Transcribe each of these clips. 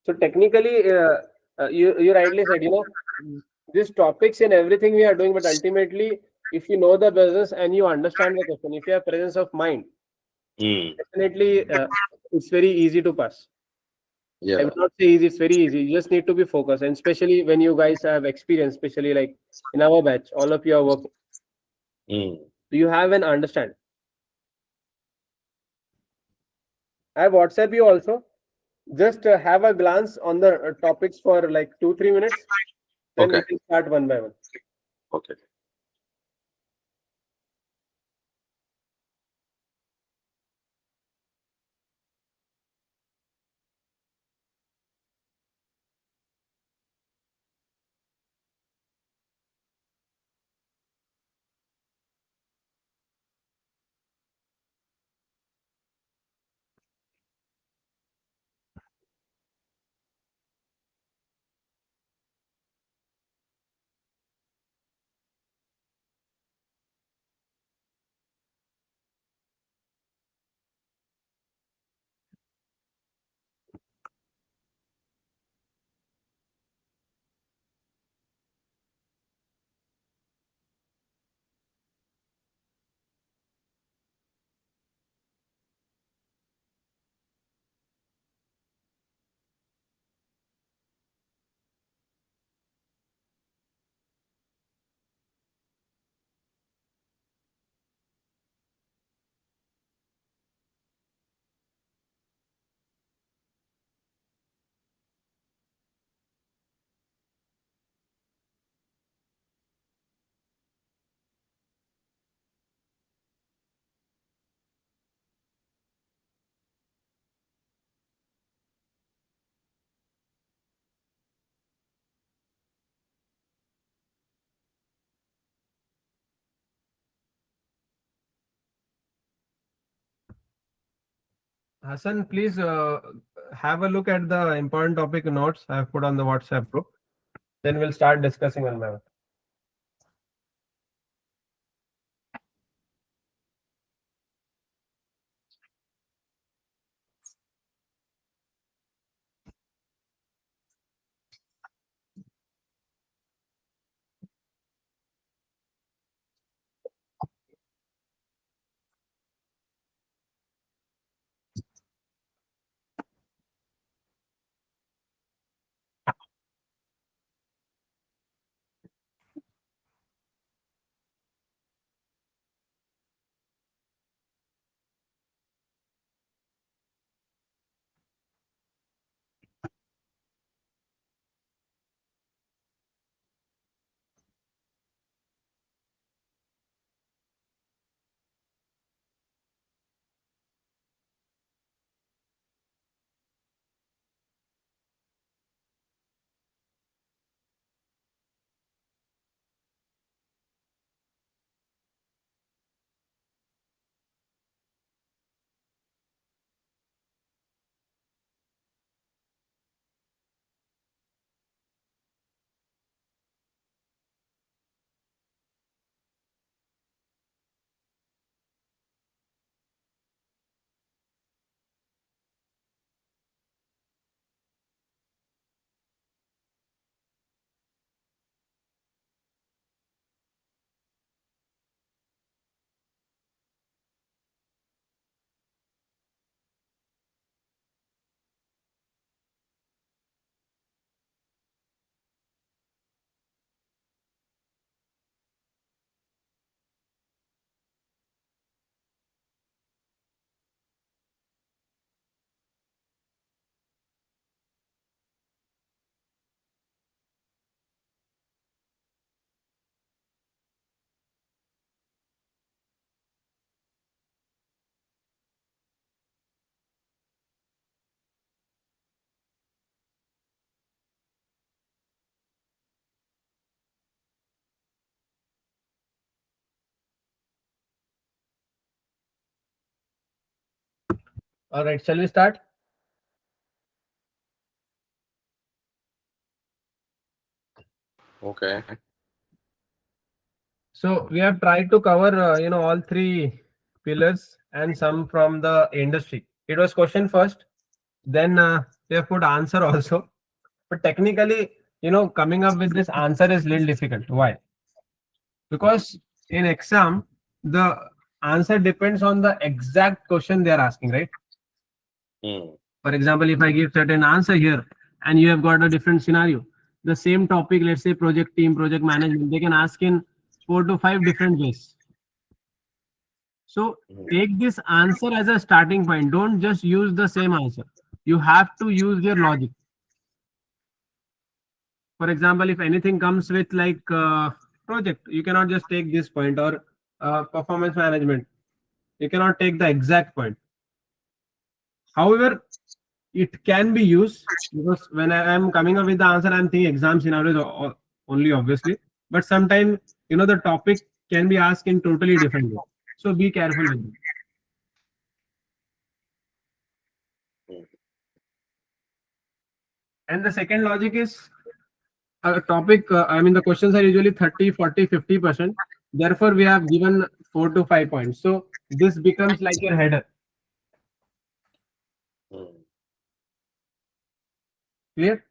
So technically, you rightly said, these topics and everything we are doing, but ultimately, if you know the business and you understand the question, if you have presence of mind, definitely it's very easy to pass. I Yeah. will not say easy, it's very easy. You just need to be focused, and especially when you guys have experience, especially like in our batch, all of you are working. Do you have an understand? I have WhatsApp you also. Just have a glance on the topics for like 2-3 minutes. Then Okay. we can start one by one. Okay. Hassan, please have a look at the important topic notes I have put on the WhatsApp group. Then we'll start discussing one by one. All right, shall we start? Okay. So we have tried to cover, all three pillars and some from the industry. It was question first, then they have put answer also. But technically, coming up with this answer is little difficult. Why? Because in exam, the answer depends on the exact question they are asking, right? For example, if I give certain answer here and you have got a different scenario, the same topic, let's say project team, project management, they can ask in 4 to 5 different ways. So take this answer as a starting point. Don't just use the same answer. You have to use your logic. For example, if anything comes with like project, you cannot just take this point, or performance management, you cannot take the exact point. However, it can be used, because when I am coming up with the answer, I'm thinking exam scenarios only, obviously. But sometimes, the topic can be asked in totally different way. So be careful with it. And the second logic is a topic, the questions are usually 30, 40, 50%. Therefore, we have given 4 to 5 points. So this becomes like your header. Clear?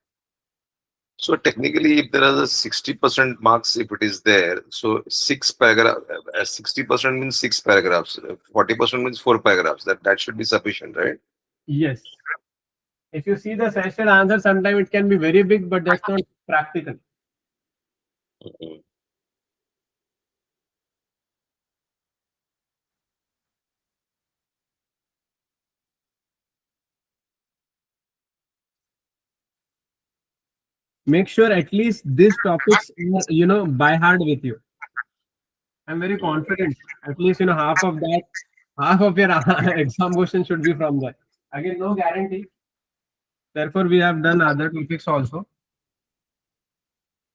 So technically, if there are the 60% marks, if it is there, so 6 paragraph, 60% means 6 paragraphs, 40% means 4 paragraphs. That should be sufficient, right? Yes. If you see the suggested answer, sometimes it can be very big, but that's not practical. Make sure at least these topics are, by heart with you. I'm very confident. At least half of that, half of your exam question should be from that. Again, no guarantee. Therefore, we have done other topics also.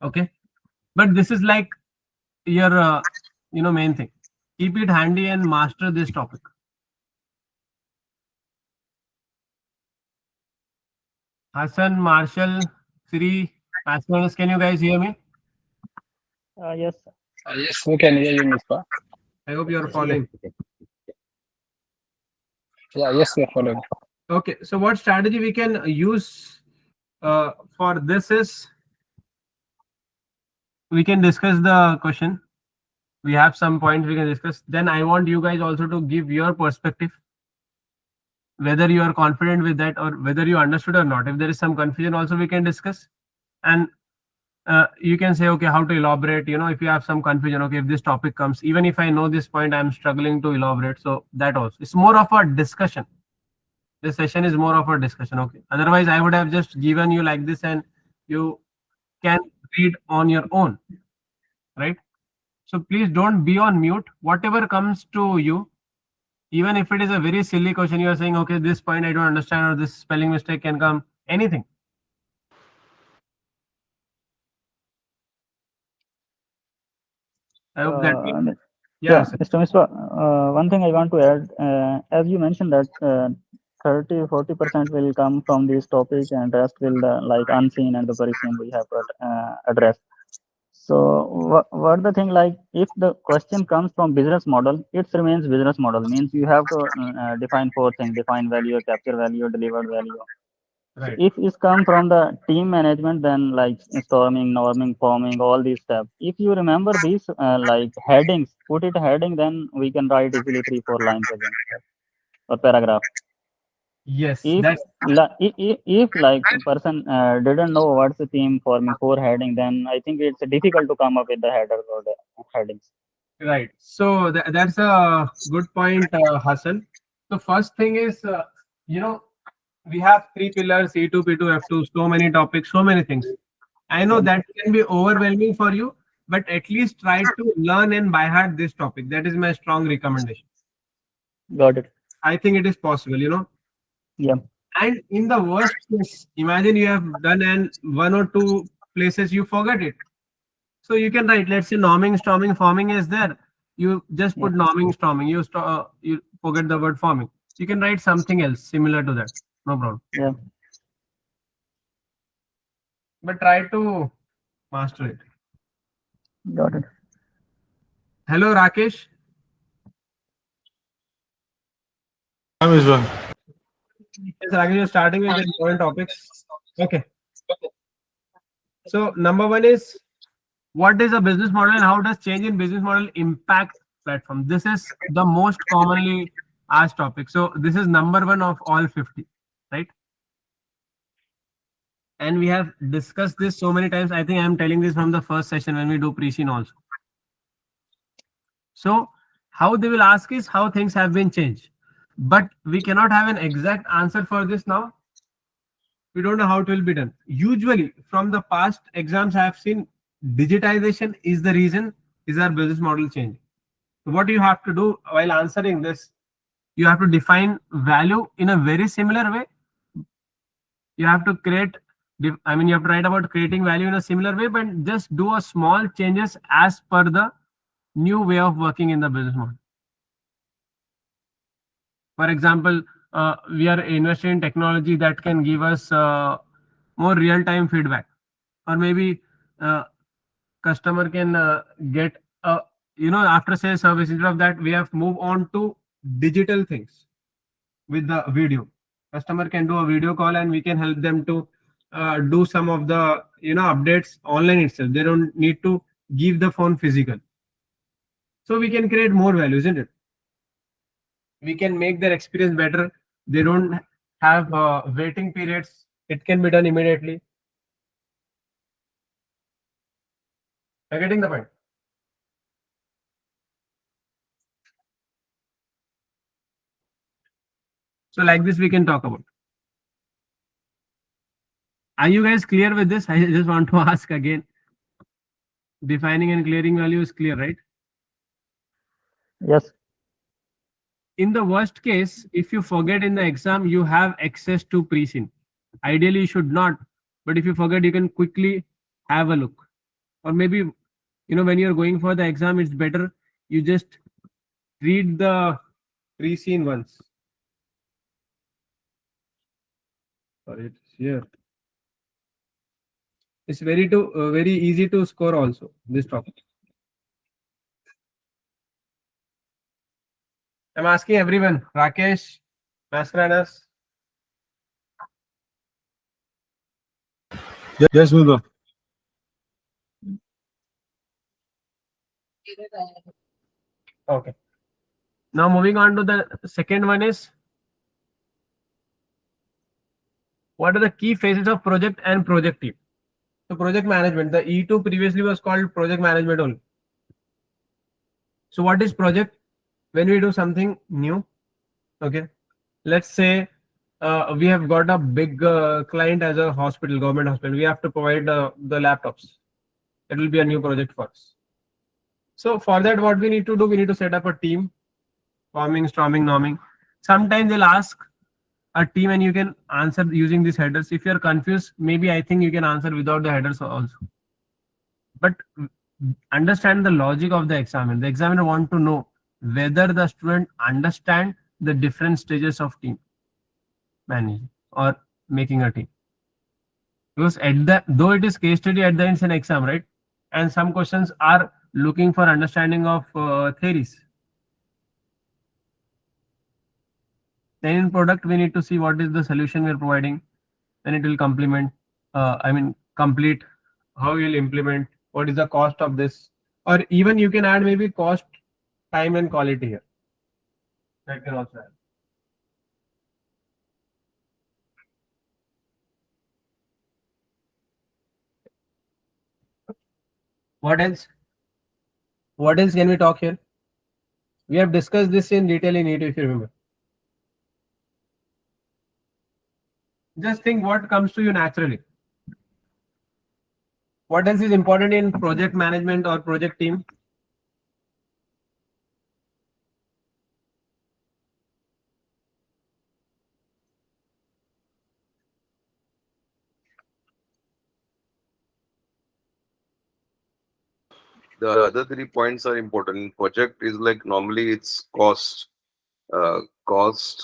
Okay, but this is like your main thing. Keep it handy and master this topic. Hassan, Marshall, Siri, Asmanis, can you guys hear me? Yes. Yes, we can hear you, Mispa. I hope you are following. Yeah, yes, we are following. Okay, so what strategy we can use for this is, we can discuss the question. We have some points we can discuss. Then I want you guys also to give your perspective, whether you are confident with that or whether you understood or not. If there is some confusion also, we can discuss. And you can say, okay, how to elaborate, if you have some confusion, okay, if this topic comes, even if I know this point, I'm struggling to elaborate. So that also, it's more of a discussion. This session is more of a discussion. Okay, otherwise I would have just given you like this and you can read on your own, right? So please don't be on mute. Whatever comes to you, even if it is a very silly question, you are saying, okay, this point I don't understand, or this spelling mistake can come, anything. I hope that. Yeah, Mr. Mispa, one thing I want to add, as you mentioned that 30-40% will come from this topic and rest will like unseen and the very we have addressed. So what the thing, like if the question comes from business model, it remains business model, means you have to define 4 things: define value, capture value, deliver value. Right. So if it's come from the team management, then like storming, norming, forming, all these steps. If you remember these like headings, put it heading, then we can write easily 3-4 lines again or paragraph. Yes, If that's if like person didn't know what's the theme forming 4 heading, then I think it's difficult to come up with the headers or the headings. right. So that's a good point, Hassan. So first thing is, we have 3 pillars: E2, P2, F2, so many topics, so many things. I know that can be overwhelming for you, but at least try to learn and by heart this topic. That is my strong recommendation. Got it. I think it is possible. Yeah. And in the worst case, imagine you have done and 1 or 2 places you forget it. So you can write, let's say norming, storming, forming is there. You just put norming, storming. You forget the word forming. You can write something else similar to that. No problem. Yeah. But try to master it. Got it. Hello, Rakesh. Yes, Rakesh, you're starting with the important topics. Okay. So number one is, what is a business model and how does change in business model impact platform? This is the most commonly asked topic. So this is number one of all 50, right? And we have discussed this so many times. I think I'm telling this from the first session when we do pre-scene also. So how they will ask is how things have been changed, but we cannot have an exact answer for this now. We don't know how it will be done. Usually from the past exams I have seen, digitization is the reason is our business model change. So what you have to do while answering this, you have to define value in a very similar way. You have to create, I mean, you have to write about creating value in a similar way, but just do a small changes as per the new way of working in the business model. For example, we are investing in technology that can give us more real-time feedback, or maybe customer can get after sales service. Instead of that, we have moved on to digital things with the video. Customer can do a video call and we can help them to do some of the updates online itself. They don't need to give the phone physical. So we can create more value, isn't it? We can make their experience better. They don't have waiting periods. It can be done immediately. You're getting the point. So like this we can talk about. Are you guys clear with this? I just want to ask again. Defining and clearing value is clear, right? Yes. In the worst case, if you forget in the exam, you have access to pre-scene. Ideally, you should not. But if you forget, you can quickly have a look. Or maybe, when you're going for the exam, it's better you just read the pre-scene once. Sorry, it's here. It's very easy to score also, this topic. I'm asking everyone, Rakesh, Mascaraders. Yes, Mudo. Okay. Now moving on to the second one is, what are the key phases of project and project team? So project management, the E2 previously was called project management only. So what is project? When we do something new, okay. Let's say we have got a big client as a hospital, government hospital. We have to provide the laptops. It will be a new project for us. So for that, what we need to do, we need to set up a team, forming, storming, norming. Sometimes they'll ask a team and you can answer using these headers. If you're confused, maybe I think you can answer without the headers also. But understand the logic of the examiner. The examiner want to know whether the student understand the different stages of team managing or making a team. Because though it is case study, at the end it's an exam, right? And some questions are looking for understanding of theories. Then in product, we need to see what is the solution we are providing. Then it will complete how you will implement, what is the cost of this, or even you can add maybe cost, time and quality here. That can also add. What else? What else can we talk here? We have discussed this in detail in E2 if you remember. Just think what comes to you naturally. What else is important in project management or project team? The other 3 points are important. Project is like normally it's cost,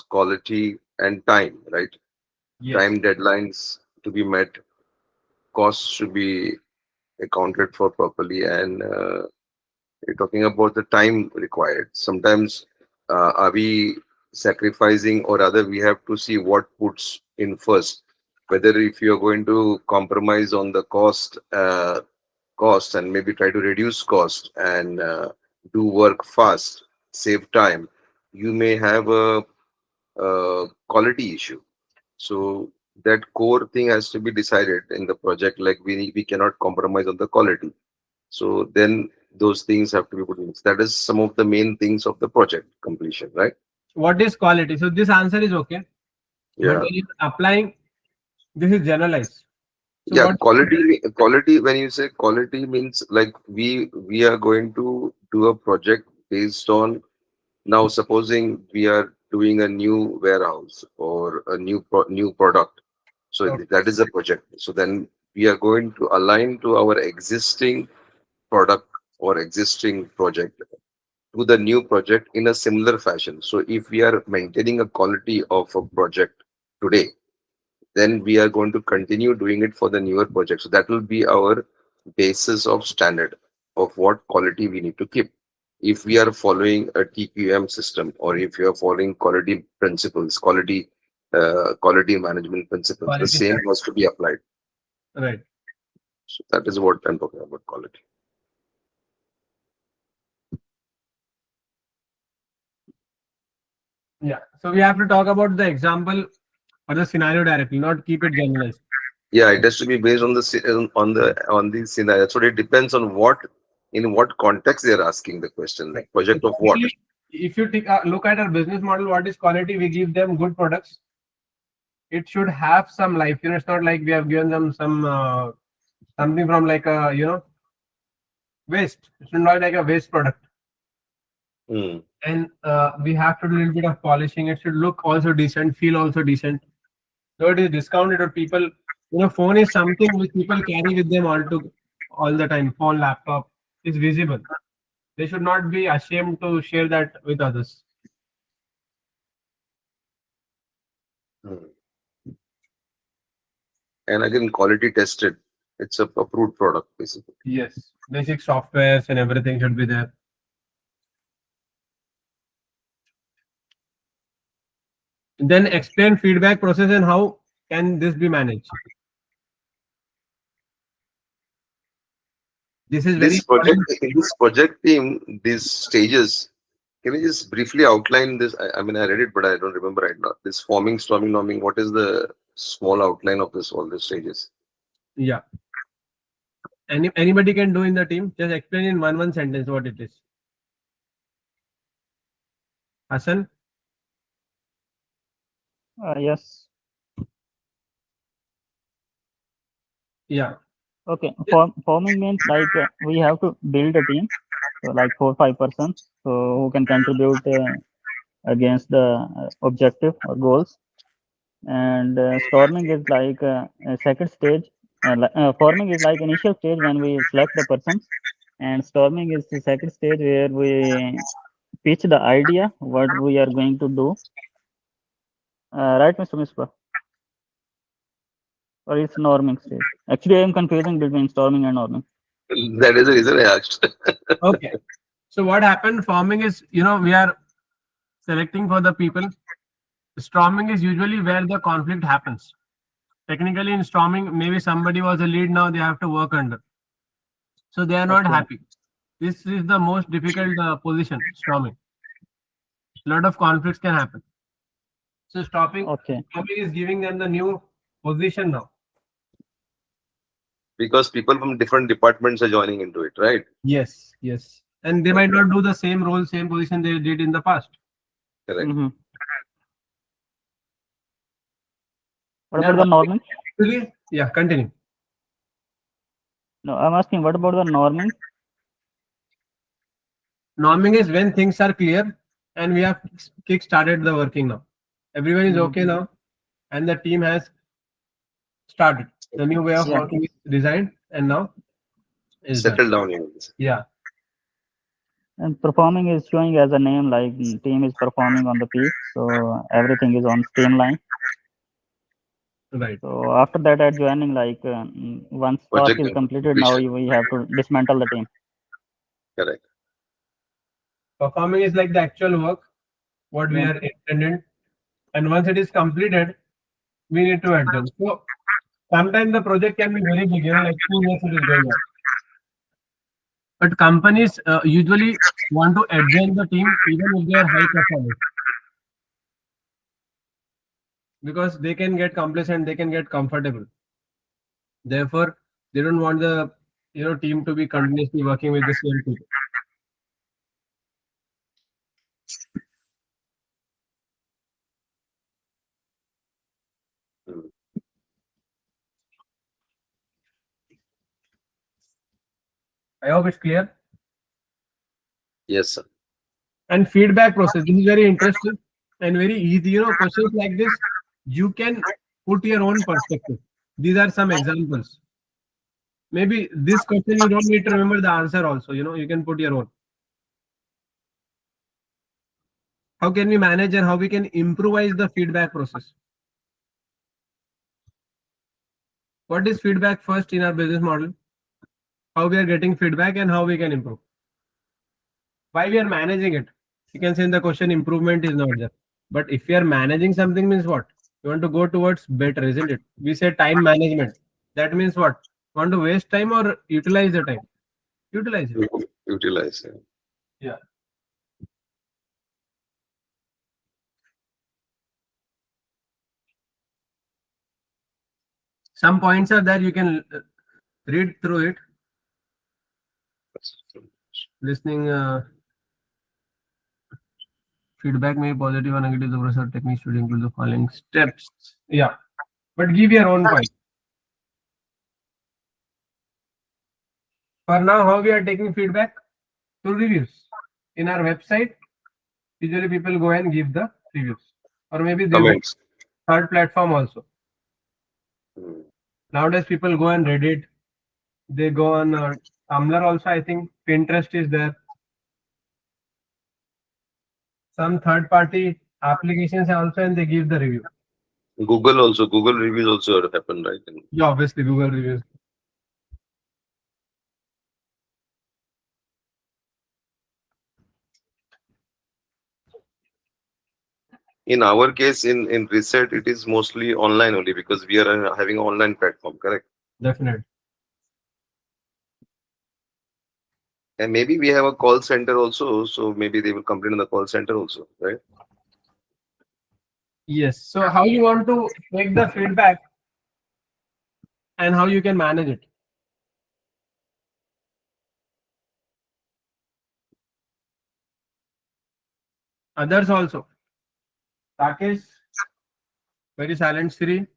quality, and time, right? Yes. Time deadlines to be met, costs should be accounted for properly, and you're talking about the time required. Sometimes are we sacrificing, or rather we have to see what puts in first. Whether if you are going to compromise on the cost and maybe try to reduce cost and do work fast, save time, you may have a quality issue. So that core thing has to be decided in the project. Like we cannot compromise on the quality. So then those things have to be put in. That is some of the main things of the project completion, right? What is quality? So this answer is okay, but Yeah. when you're applying, this is generalized. So Yeah, what? quality. When you say quality, means like we are going to do a project based on, now supposing we are doing a new warehouse or a new product. So Okay. that is a project. So then we are going to align to our existing product or existing project to the new project in a similar fashion. So if we are maintaining a quality of a project today, then we are going to continue doing it for the newer project. So that will be our basis of standard of what quality we need to keep. If we are following a TQM system, or if you are following quality principles, quality management principles, the Quality. same has to be applied. Right. So that is what I'm talking about, quality. Yeah. So we have to talk about the example or the scenario directly, not keep it generalized. Yeah, it has to be based on the scenario. So it depends on in what context they are asking the question, like project of what. If you look at our business model, what is quality? We give them good products. It should have some life. It's not like we have given them some something from like a waste. It should not like a waste product. Hmm. And we have to do a little bit of polishing. It should look also decent, feel also decent. So it is discounted, or people, phone is something which people carry with them all the time. Phone, laptop is visible. They should not be ashamed to share that with others. Hmm. And again, quality tested. It's a approved product, basically. Yes, basic softwares and everything should be there. Then explain feedback process and how can this be managed. This is very This project, important. in this project team, these stages, can you just briefly outline this? I mean, I read it, but I don't remember right now. This forming, storming, norming, what is the small outline of all the stages? Yeah. Anybody can do in the team. Just explain in one sentence what it is. Hassan? Yes. Yeah. Okay. Forming means like we have to build a team, so like 4-5 persons, so who can contribute against the objective or goals. And storming is like a second stage. Forming is like initial stage when we select the persons, and storming is the second stage where we pitch the idea what we are going to do. Right, Mr. Mispa? Or it's norming stage? Actually, I am confusing between storming and norming. That is the reason I asked. Okay. So what happened? Forming is, we are selecting for the people. Storming is usually where the conflict happens. Technically, in storming, maybe somebody was a lead, now they have to work under. So they are not Okay. happy. This is the most difficult position, storming. A lot of conflicts can happen. So storming is giving them the new position now. Because people from different departments are joining into it, right? Yes, yes. And they might not do the same role, same position they did in the past. Correct. Mm-hmm. What about the norming? Yeah, continue. No, I'm asking what about the norming? Norming is when things are clear and we have kick-started the working now. Everyone is okay now, and the team has started. The new way of working is designed, and now is settled down. Yeah. And performing is showing as a name, like team is performing on the peak, so everything is on streamline. Right. So after that, at joining, like once task is completed, now we have to dismantle the team. Correct. Performing is like the actual work, what we are intended, and once it is completed, we need to adjust. So sometimes the project can be very big, like 2 years it is going on. But companies usually want to adjust the team even if they are high performers, because they can get complacent, they can get comfortable. Therefore, they don't want the team to be continuously working with the same people. I hope it's clear. Yes, sir. And feedback process. This is very interesting and very easy. Questions like this, you can put your own perspective. These are some examples. Maybe this question you don't need to remember the answer also. You can put your own. How can we manage and how we can improvise the feedback process? What is feedback first in our business model? How we are getting feedback and how we can improve. Why we are managing it? You can say in the question improvement is not there. But if we are managing something means what? You want to go towards better, isn't it? We say time management. That means what? You want to waste time or utilize the time? Utilize it. Utilize. Yeah. Some points are there. You can read through it. Listening. Feedback may be positive or negative. The process techniques should include the following steps. Yeah. But give your own point. For now, how we are taking feedback? Through reviews. In our website, usually people go and give the reviews. Or maybe they go third platform also. Nowadays, people go on Reddit. They go on Tumblr also, I think. Pinterest is there. Some third-party applications also, and they give the review. Google also. Google reviews also happen, right? Yeah, obviously, Google reviews. In our case, in Ressett, it is mostly online only because we are having an online platform, correct? Definitely. And maybe we have a call center also, so maybe they will complain in the call center also, right? Yes. So how you want to take the feedback and how you can manage it? Others also. Rakesh, very silent. Siri.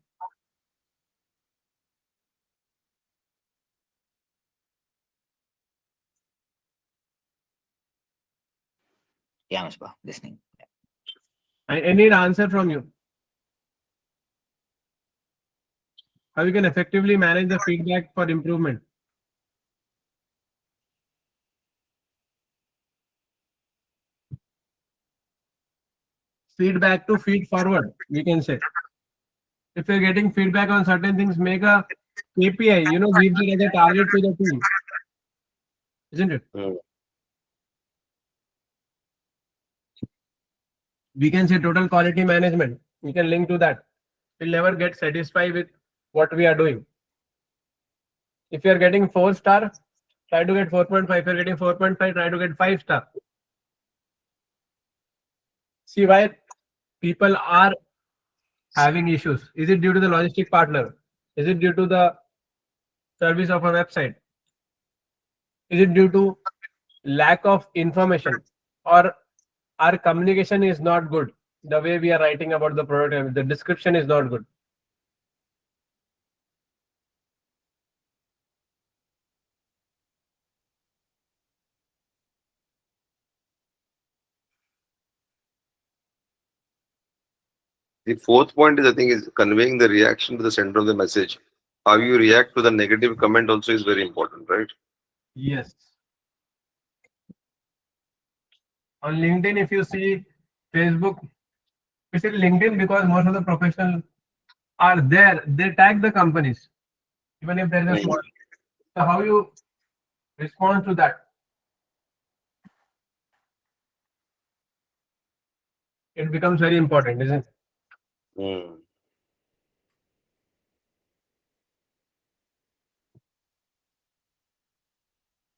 Yeah, Mr. Listening. I need answer from you. How you can effectively manage the feedback for improvement? Feedback to feed forward, we can say. If you're getting feedback on certain things, make a KPI, give it as a target to the team. Isn't it? We can say total quality management. We can link to that. We'll never get satisfied with what we are doing. If you're getting 4-star, try to get 4.5. If you're getting 4.5, try to get 5-star. See why people are having issues. Is it due to the logistic partner? Is it due to the service of a website? Is it due to lack of information, or our communication is not good? The way we are writing about the product, the description is not good. The fourth point is, I think, is conveying the reaction to the center of the message. How you react to the negative comment also is very important, right? Yes. On LinkedIn, if you see Facebook, especially LinkedIn, because most of the professionals are there, they tag the companies, even if there is a small. So how you respond to that? it becomes very important, isn't it? Hmm.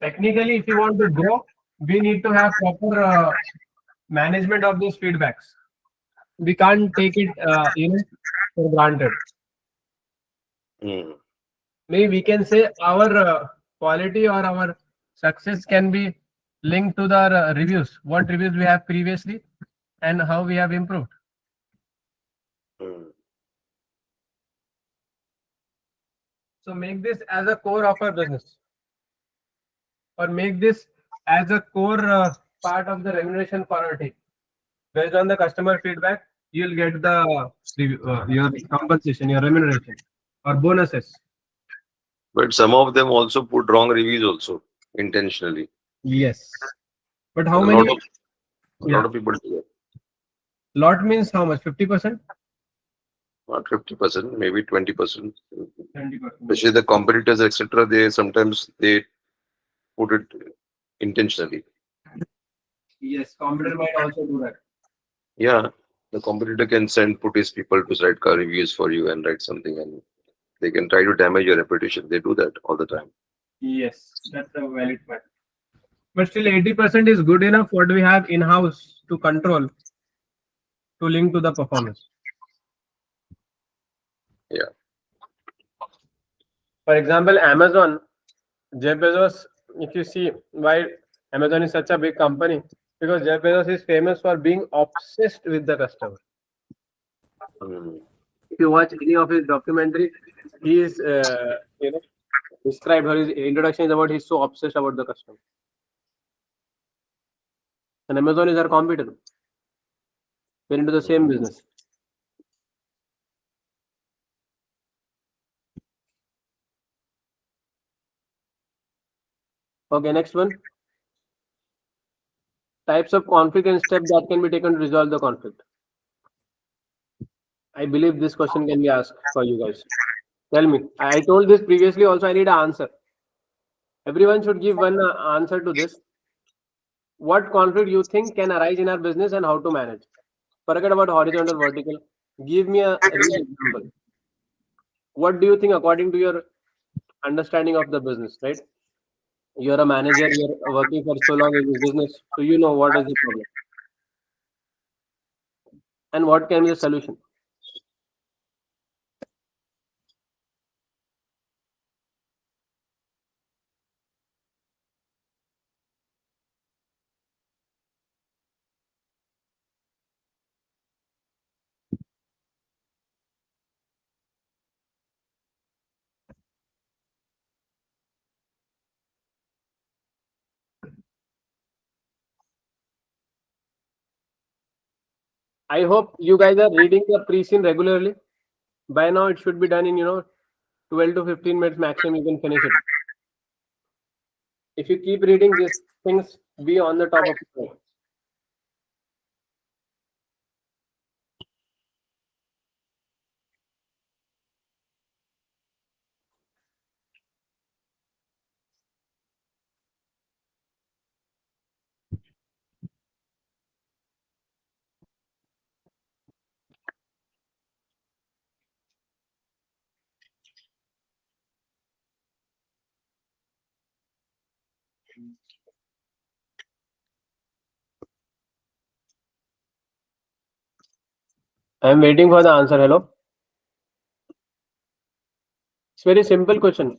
Technically, if you want to grow, we need to have proper management of those feedbacks. We can't take it, for granted. Hmm. Maybe we can say our quality or our success can be linked to the reviews. What reviews we have previously and how we have improved. Hmm. So make this as a core of our business, or make this as a core part of the remuneration for our team. Based on the customer feedback, you'll get the your compensation, your remuneration, or bonuses. But some of them also put wrong reviews also intentionally. Yes, but how A many? lot of people do that. Lot means how much? 50%? Not 50%, maybe 20%. 20%. Especially the competitors, etc. They sometimes they put it intentionally. Yes, competitor might also do that. Yeah, the competitor can put his people to write car reviews for you and write something, and they can try to damage your reputation. They do that all the time. Yes, that's a valid point. But still, 80% is good enough. What we have in house to control, to link to the performance. Yeah. For example, Amazon, Jeff Bezos. If you see why Amazon is such a big company, because Jeff Bezos is famous for being obsessed with the customer. Hmm. If you watch any of his documentary, he is described, or his introduction is about he's so obsessed about the customer. And Amazon is our competitor. We're into the same business. Okay, next one. Types of conflict and steps that can be taken to resolve the conflict. I believe this question can be asked for you guys. Tell me. I told this previously also, I need an answer. Everyone should give one answer to this. What conflict you think can arise in our business and how to manage? Forget about horizontal, vertical. Give me a real example. What do you think according to your understanding of the business, right? You're a manager, you're working for so long in this business, so you know what is the problem and what can be the solution. I hope you guys are reading the pre-scene regularly. By now, it should be done in 12 to 15 minutes maximum. You can finish it. If you keep reading these things, be on the top of your head. I'm waiting for the answer. Hello. It's very simple question.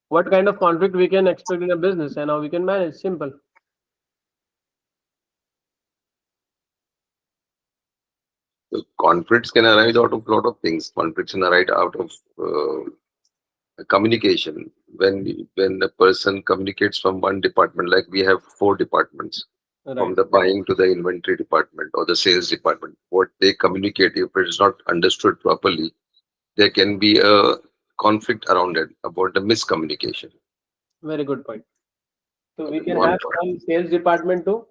What kind of conflict we can expect in a business and how we can manage? Simple. The conflicts can arise out of a lot of things. Conflicts can arise out of communication. When a person communicates from one department, like we have 4 departments, from Right. the buying to the inventory department or the sales department, what they communicate, if it is not understood properly, there can be a conflict around it about the miscommunication. Very good point. So we can One have some sales department too.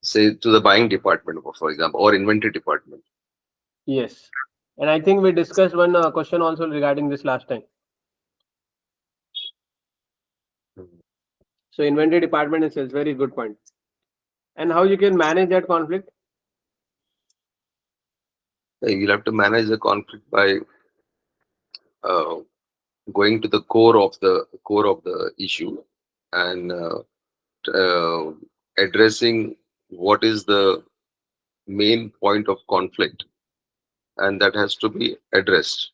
say to the buying department, for example, or inventory department. Yes. And I think we discussed one question also regarding this last time. So inventory department and sales, very good point. and how you can manage that conflict? You'll have to manage the conflict by uh, going to the core of the issue and uh, addressing what is the main point of conflict, and that has to be addressed.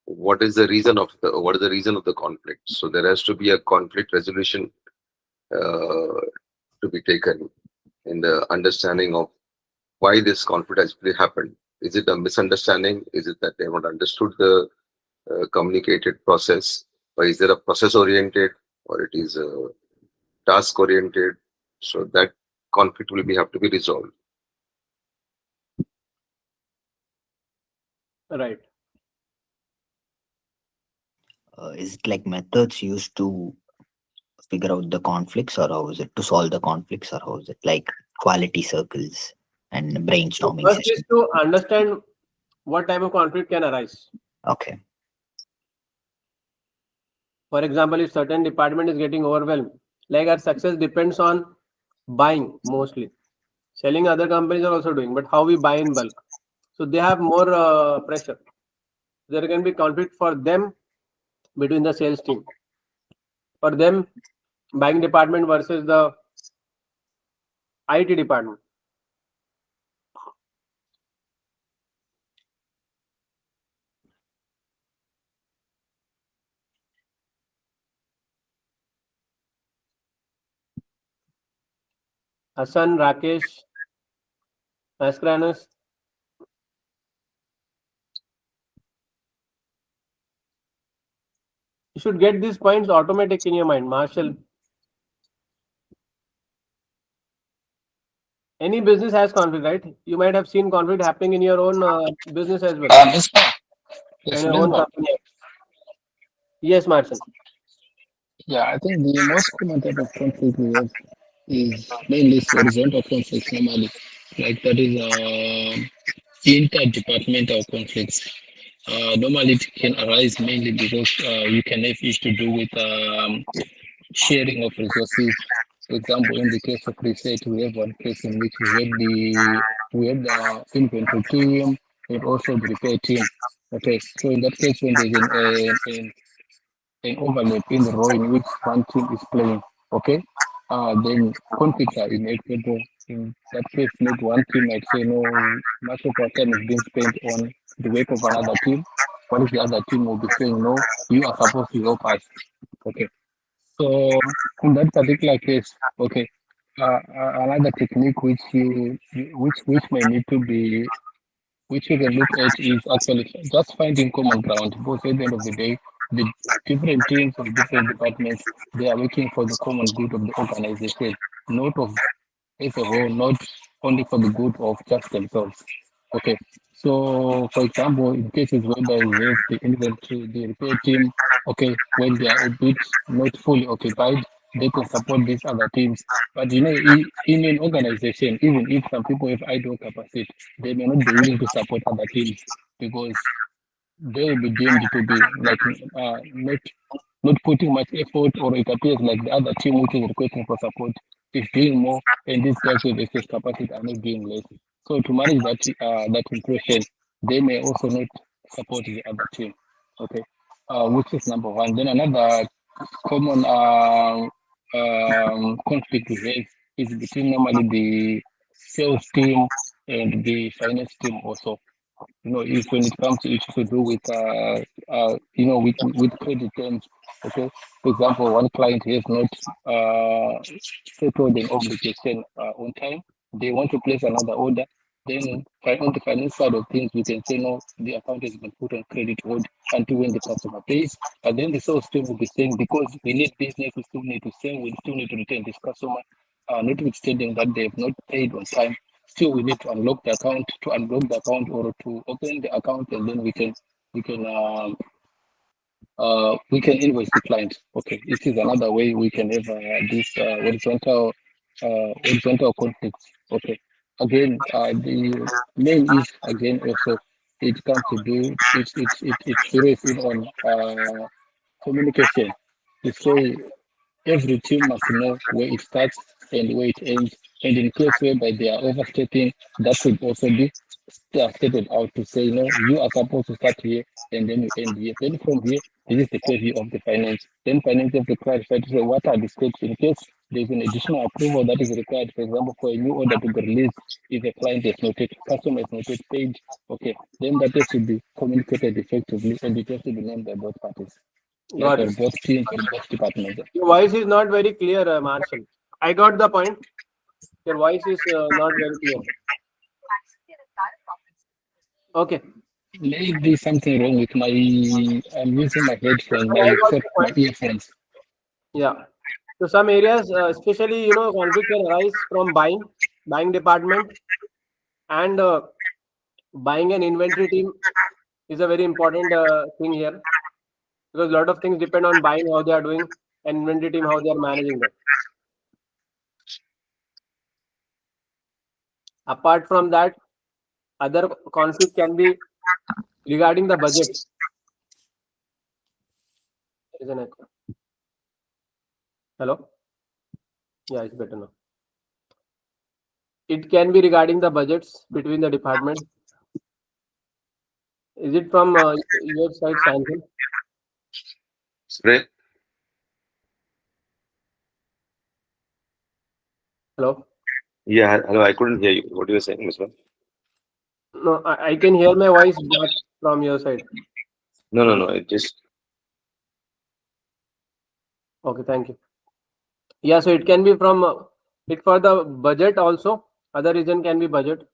What is the reason of the conflict? So there has to be a conflict resolution to be taken in the understanding of why this conflict actually happened. Is it a misunderstanding? Is it that they haven't understood the communicated process, or is there a process oriented, or it is task oriented? So that conflict will have to be resolved. Right. Is it like methods used to figure out the conflicts, or how is it to solve the conflicts, or how is it like quality circles and So brainstorming first is sessions? to understand what type of conflict can arise. Okay. For example, if certain department is getting overwhelmed, like our success depends on buying mostly. Selling other companies are also doing, but how we buy in bulk. So they have more pressure. There can be conflict for them between the sales team. For them, buying department versus the IT department. Hassan, Rakesh, Mascarenas. You should get these points automatic in your mind. Marshall, any business has conflict, right? You might have seen conflict happening in your own business as well, Misbah. Yes, in your own Misbah. company. Yes, Marshall. Yeah, I think the most common type of conflict we have is mainly horizontal conflicts normally. Like that is interdepartmental conflicts. Normally it can arise mainly because you can have issues to do with sharing of resources. For example, in the case of Ressett, we have one case in which we had the inventory team and also the repair team. Okay, so in that case, when there's an overlap in the role in which one team is playing, okay, then conflicts are inevitable. In that case, maybe one team might say, no, much of our time is being spent on the work of another team, while the other team will be saying, no, you are supposed to help us. Okay. So in that particular case, okay, another technique which may need to be which you can look at is actually just finding common ground. Because at the end of the day, the different teams of different departments they are working for the common good of the organization, not of as a whole, not only for the good of just themselves. Okay. So, for example, in cases whereby we have the inventory, the repair team, okay, when they are a bit not fully occupied, they can support these other teams. But you know, in an organization, even if some people have idle capacity, they may not be willing to support other teams because they will be deemed to be like not putting much effort, or it appears like the other team which is requesting for support is doing more, and these guys with excess capacity are not doing less. So to manage that impression, they may also not support the other team. Okay, which is number one. Then another common conflict we have is between normally the sales team and the finance team also. You know, if when it comes to issues to do with with credit terms. Okay, for example, one client has not settled an obligation on time, they want to place another order, then on the finance side of things we can say no, the account has been put on credit hold until when the customer pays. But then the sales team will be saying, because we need business, we still need to sell, we still need to retain this customer, notwithstanding that they have not paid on time. Still, we need to unlock the account, or to open the account, and then we can invoice the client. Okay, this is another way we can have this horizontal conflicts. Okay, again, the main is again also it comes to do it zeroes in on communication. You say every team must know where it starts and where it ends. And in case whereby they are overstepping, that should also be stated out to say, no, you are supposed to start here and then you end here. Then from here, this is the purview of the finance. Then finance have to clarify to say what are the steps in case there's an additional approval that is required, for example, for a new order to be released if a client has noted, customer has noted paid. Okay, then that has to be communicated effectively and it has to be known by both parties. Like Got or it. both teams or both departments. Your voice is not very clear, Marshall. I got the point. Your voice is not very clear. Okay. Maybe something wrong with my. I'm using my headphone, I got my the point. earphones. Yeah. So some areas, especially conflict can arise from buying department, and buying an inventory team is a very important thing here, because a lot of things depend on buying how they are doing and inventory team how they are managing them. Apart from that, other conflict can be regarding the budget. There is an echo. Hello? Yeah, it's better now. It can be regarding the budgets between the departments. Is it from your side, Sanjay? Spray. Hello? Yeah, hello. I couldn't hear you. What you were saying, Mr. No, I can hear my voice back from your side. No. It just Okay, thank you. Yeah, so it can be from it for the budget also. Other reason can be budget.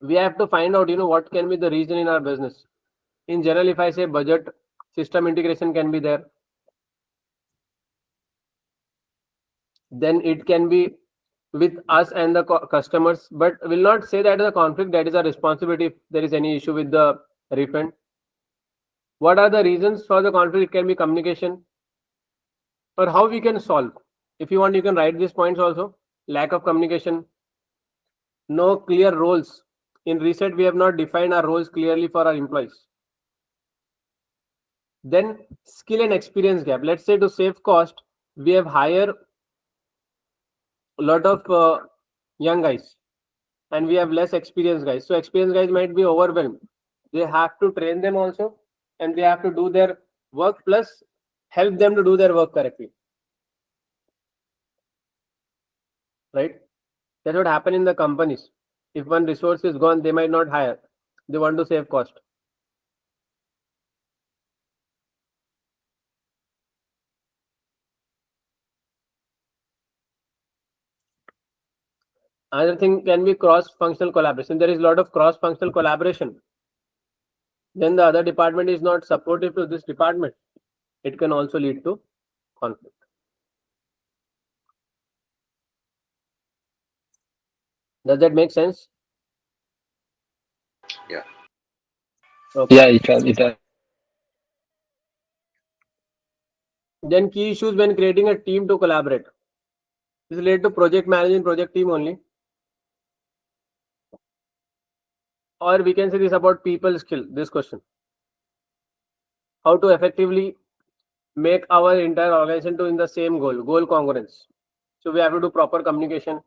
We have to find out, what can be the reason in our business. In general, if I say budget, system integration can be there. Then it can be with us and the customers, but will not say that is a conflict, that is a responsibility if there is any issue with the refund. What are the reasons for the conflict? It can be communication, or how we can solve. If you want, you can write these points also. Lack of communication, no clear roles. In Ressett, we have not defined our roles clearly for our employees. Then skill and experience gap. Let's say to save cost, we have hired a lot of young guys and we have less experienced guys. So experienced guys might be overwhelmed. They have to train them also, and they have to do their work plus help them to do their work correctly. Right? That's what happen in the companies. If one resource is gone, they might not hire. They want to save cost. Another thing can be cross-functional collaboration. There is a lot of cross-functional collaboration. Then the other department is not supportive to this department. It can also lead to conflict. Does that make sense? Yeah. Okay. Yeah, it does. Then key issues when creating a team to collaborate. This is related to project management, project team only. Or we can say this about people skill, this question. How to effectively make our entire organization to in the same goal congruence. So we have to do proper communication,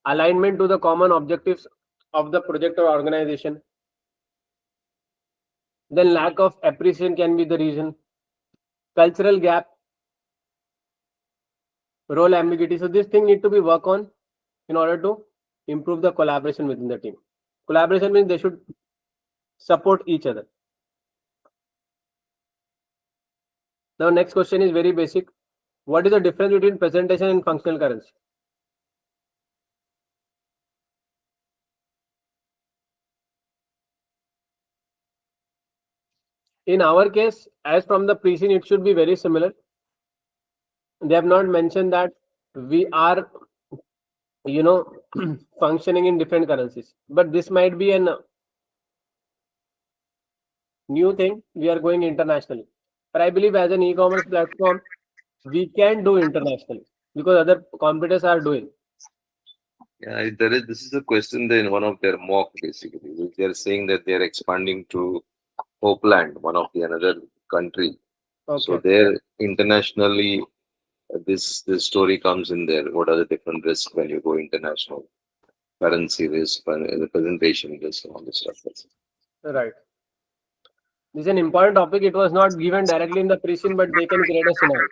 alignment to the common objectives of the project or organization. Then lack of appreciation can be the reason. Cultural gap, role ambiguity. So this thing need to be worked on in order to improve the collaboration within the team. Collaboration means they should support each other. Now next question is very basic. What is the difference between presentation and functional currency? In our case, as from the pre-scene, it should be very similar. They have not mentioned that we are, functioning in different currencies. But this might be a new thing. We are going internationally. But I believe as an e-commerce platform, we can do internationally because other competitors are doing. Yeah, this is a question in one of their mock basically. They are saying that they are expanding to Hopeland, one of the another country. So Okay. there internationally, this story comes in there. What are the different risks when you go international? Currency risk, representation risk, and all this stuff. Right. This is an important topic. It was not given directly in the pre-scene, but they can create a scenario.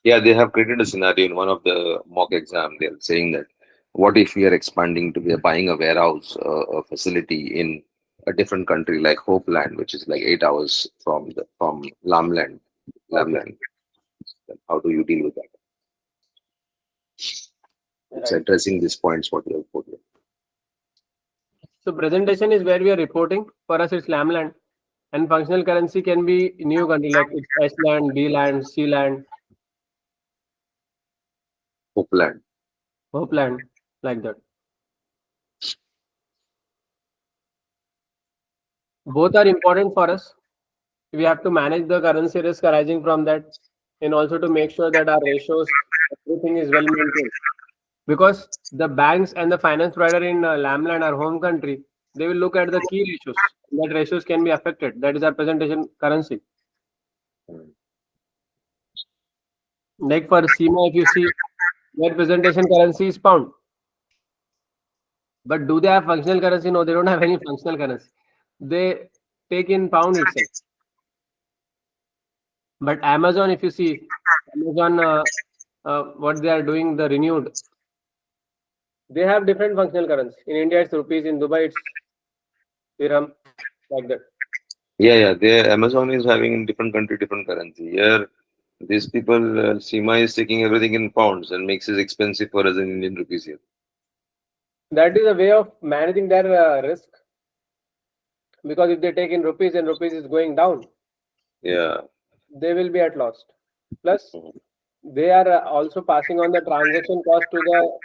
Yeah, they have created a scenario in one of the mock exam. They're saying that what if we are expanding to, we are buying a warehouse, a facility in a different country like Hopeland, which is like 8 hours from Lamland. Okay. Then how do you deal with that? It's Right. addressing these points what you have put here. So presentation is where we are reporting. For us, it's Lamland. And functional currency can be new country like it's S land, B land, C land, Hopeland. Hopeland, like that. Both are important for us. We have to manage the currency risk arising from that, and also to make sure that our ratios, everything is well maintained. Because the banks and the finance provider in Lamland, our home country, they will look at the key ratios. That ratios can be affected. That is our presentation currency. Like for CIMA, if you see, their presentation currency is pound. But do they have functional currency? No, they don't have any functional currency. They take in pound itself. But Amazon, if you see, Amazon, what they are doing, the renewed, they have different functional currency. In India, it's rupees. In Dubai, it's dirham, like that. Yeah. Amazon is having in different country, different currency. Here, these people, CIMA is taking everything in pounds and makes it expensive for us in Indian rupees here. That is a way of managing their risk. Because if they take in rupees and rupees is going down, Yeah. they will be at loss. Plus, they are also passing on the transaction cost to the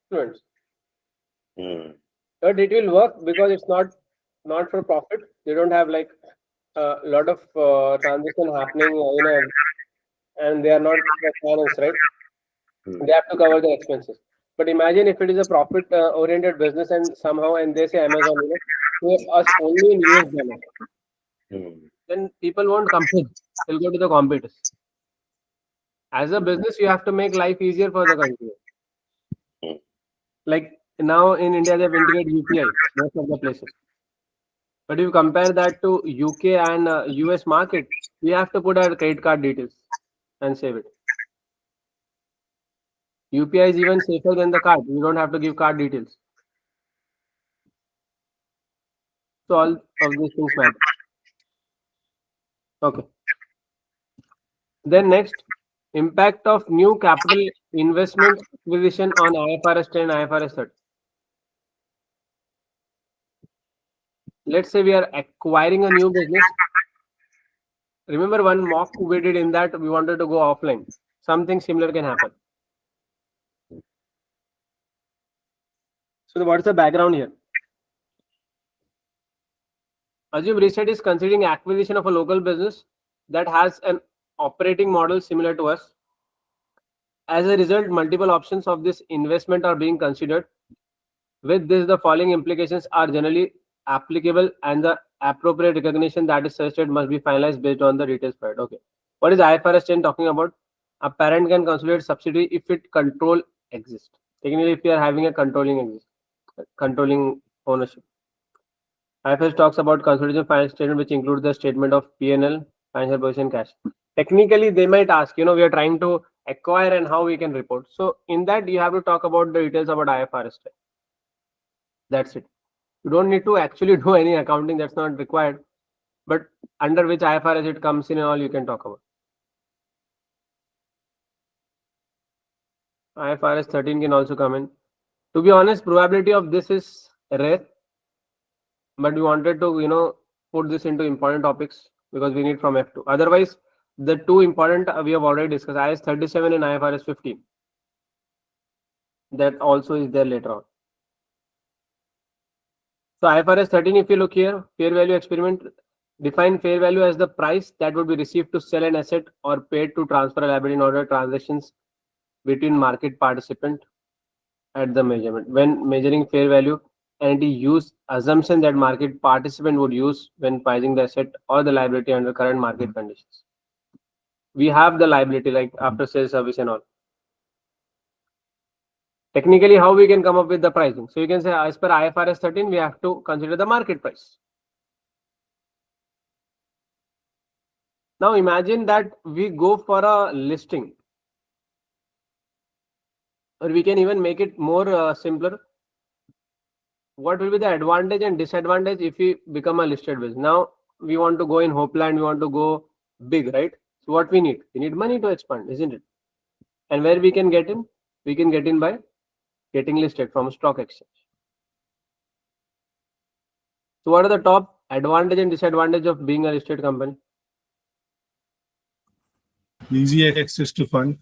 students. But it will work because it's not for profit. They don't have like a lot of transaction happening, and they are not finance, right? They have to cover the expenses. But imagine if it is a profit oriented business and somehow and they say Amazon, pay us only in US dollar, then people won't compete. They'll go to the competitors. As a business, you have to make life easier for the country. Like now in India, they've integrated UPI most of the places. But if you compare that to UK and US market, we have to put our credit card details and save it. UPI is even safer than the card. You don't have to give card details. So all of these things matter. Okay. Then next, impact of new capital investment acquisition on IFRS 10 and IFRS 30. Let's say we are acquiring a new business. Remember one mock we did in that we wanted to go offline. Something similar can happen. So what's the background here? Assume Ressett is considering acquisition of a local business that has an operating model similar to us. As a result, multiple options of this investment are being considered. With this, the following implications are generally applicable and the appropriate recognition that is suggested must be finalized based on the details provided. Okay. What is IFRS 10 talking about? A parent can consolidate subsidiary if it control exists. Technically, if you are having a controlling ownership. IFRS talks about consolidation financial statement, which includes the statement of P&L, financial position, cash. Technically, they might ask, we are trying to acquire and how we can report. So in that, you have to talk about the details about IFRS 10. That's it. You don't need to actually do any accounting. That's not required. But under which IFRS it comes in and all you can talk about. IFRS 13 can also come in. To be honest, probability of this is rare. But we wanted to, put this into important topics because we need from F2. Otherwise, the two important we have already discussed, IAS 37 and IFRS 15. That also is there later on. So IFRS 13, if you look here, fair value experiment, define fair value as the price that would be received to sell an asset or paid to transfer a liability in order transactions between market participant at the measurement. When measuring fair value, entity use assumption that market participant would use when pricing the asset or the liability under current market conditions. We have the liability like after sales service and all. Technically, how we can come up with the pricing? So you can say as per IFRS 13, we have to consider the market price. Now imagine that we go for a listing, or we can even make it more simpler. What will be the advantage and disadvantage if we become a listed business? Now we want to go in Hopeland, we want to go big, right? So what we need? We need money to expand, isn't it? And where we can get in? We can get in by getting listed from a stock exchange. So what are the top advantage and disadvantage of being a listed company? Easy access to fund.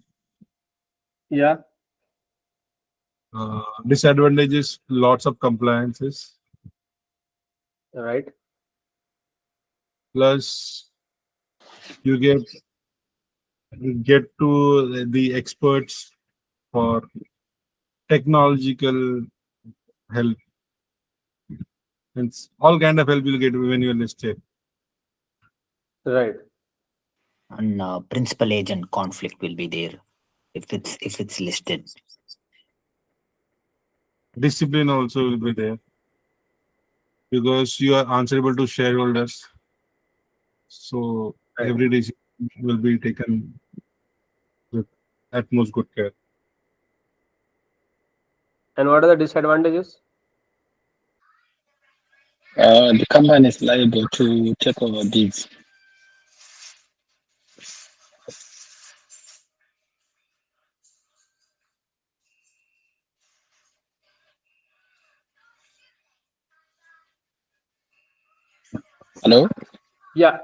Yeah. Disadvantages, lots of compliances. Right. Plus, you get to the experts for technological help. It's all kind of help you'll get when you're listed. Right. And principal agent conflict will be there if it's listed. Discipline also will be there because you are answerable to shareholders. So Right. every decision will be taken with utmost good care. And what are the disadvantages? The company is liable to take over bids. Hello? Yeah.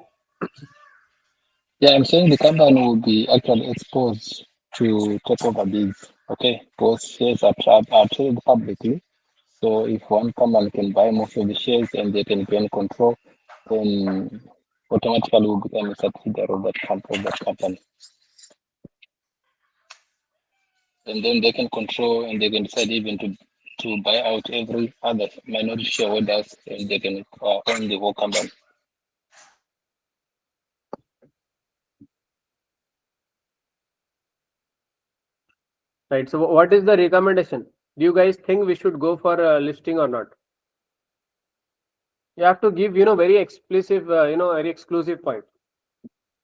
Yeah, I'm saying the company will be actually exposed to take over bids. Okay, because shares are traded publicly. So if one company can buy most of the shares and they can gain control, then automatically will become a subsidiary of that company. And then they can control and they can decide even to buy out every other minority shareholders and they can own the whole company. Right. So what is the recommendation? Do you guys think we should go for a listing or not? You have to give, very explicit, very exclusive point,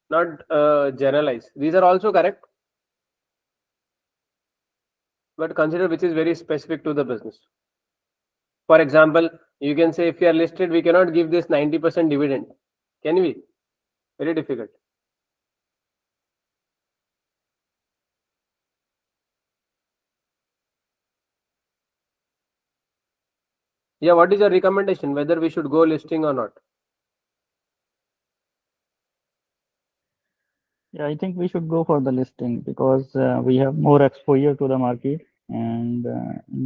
not generalize. These are also correct, but consider which is very specific to the business. For example, you can say if you are listed, we cannot give this 90% dividend. Can we? Very difficult. Yeah, what is your recommendation, whether we should go listing or not? Yeah, I think we should go for the listing because we have more exposure to the market, and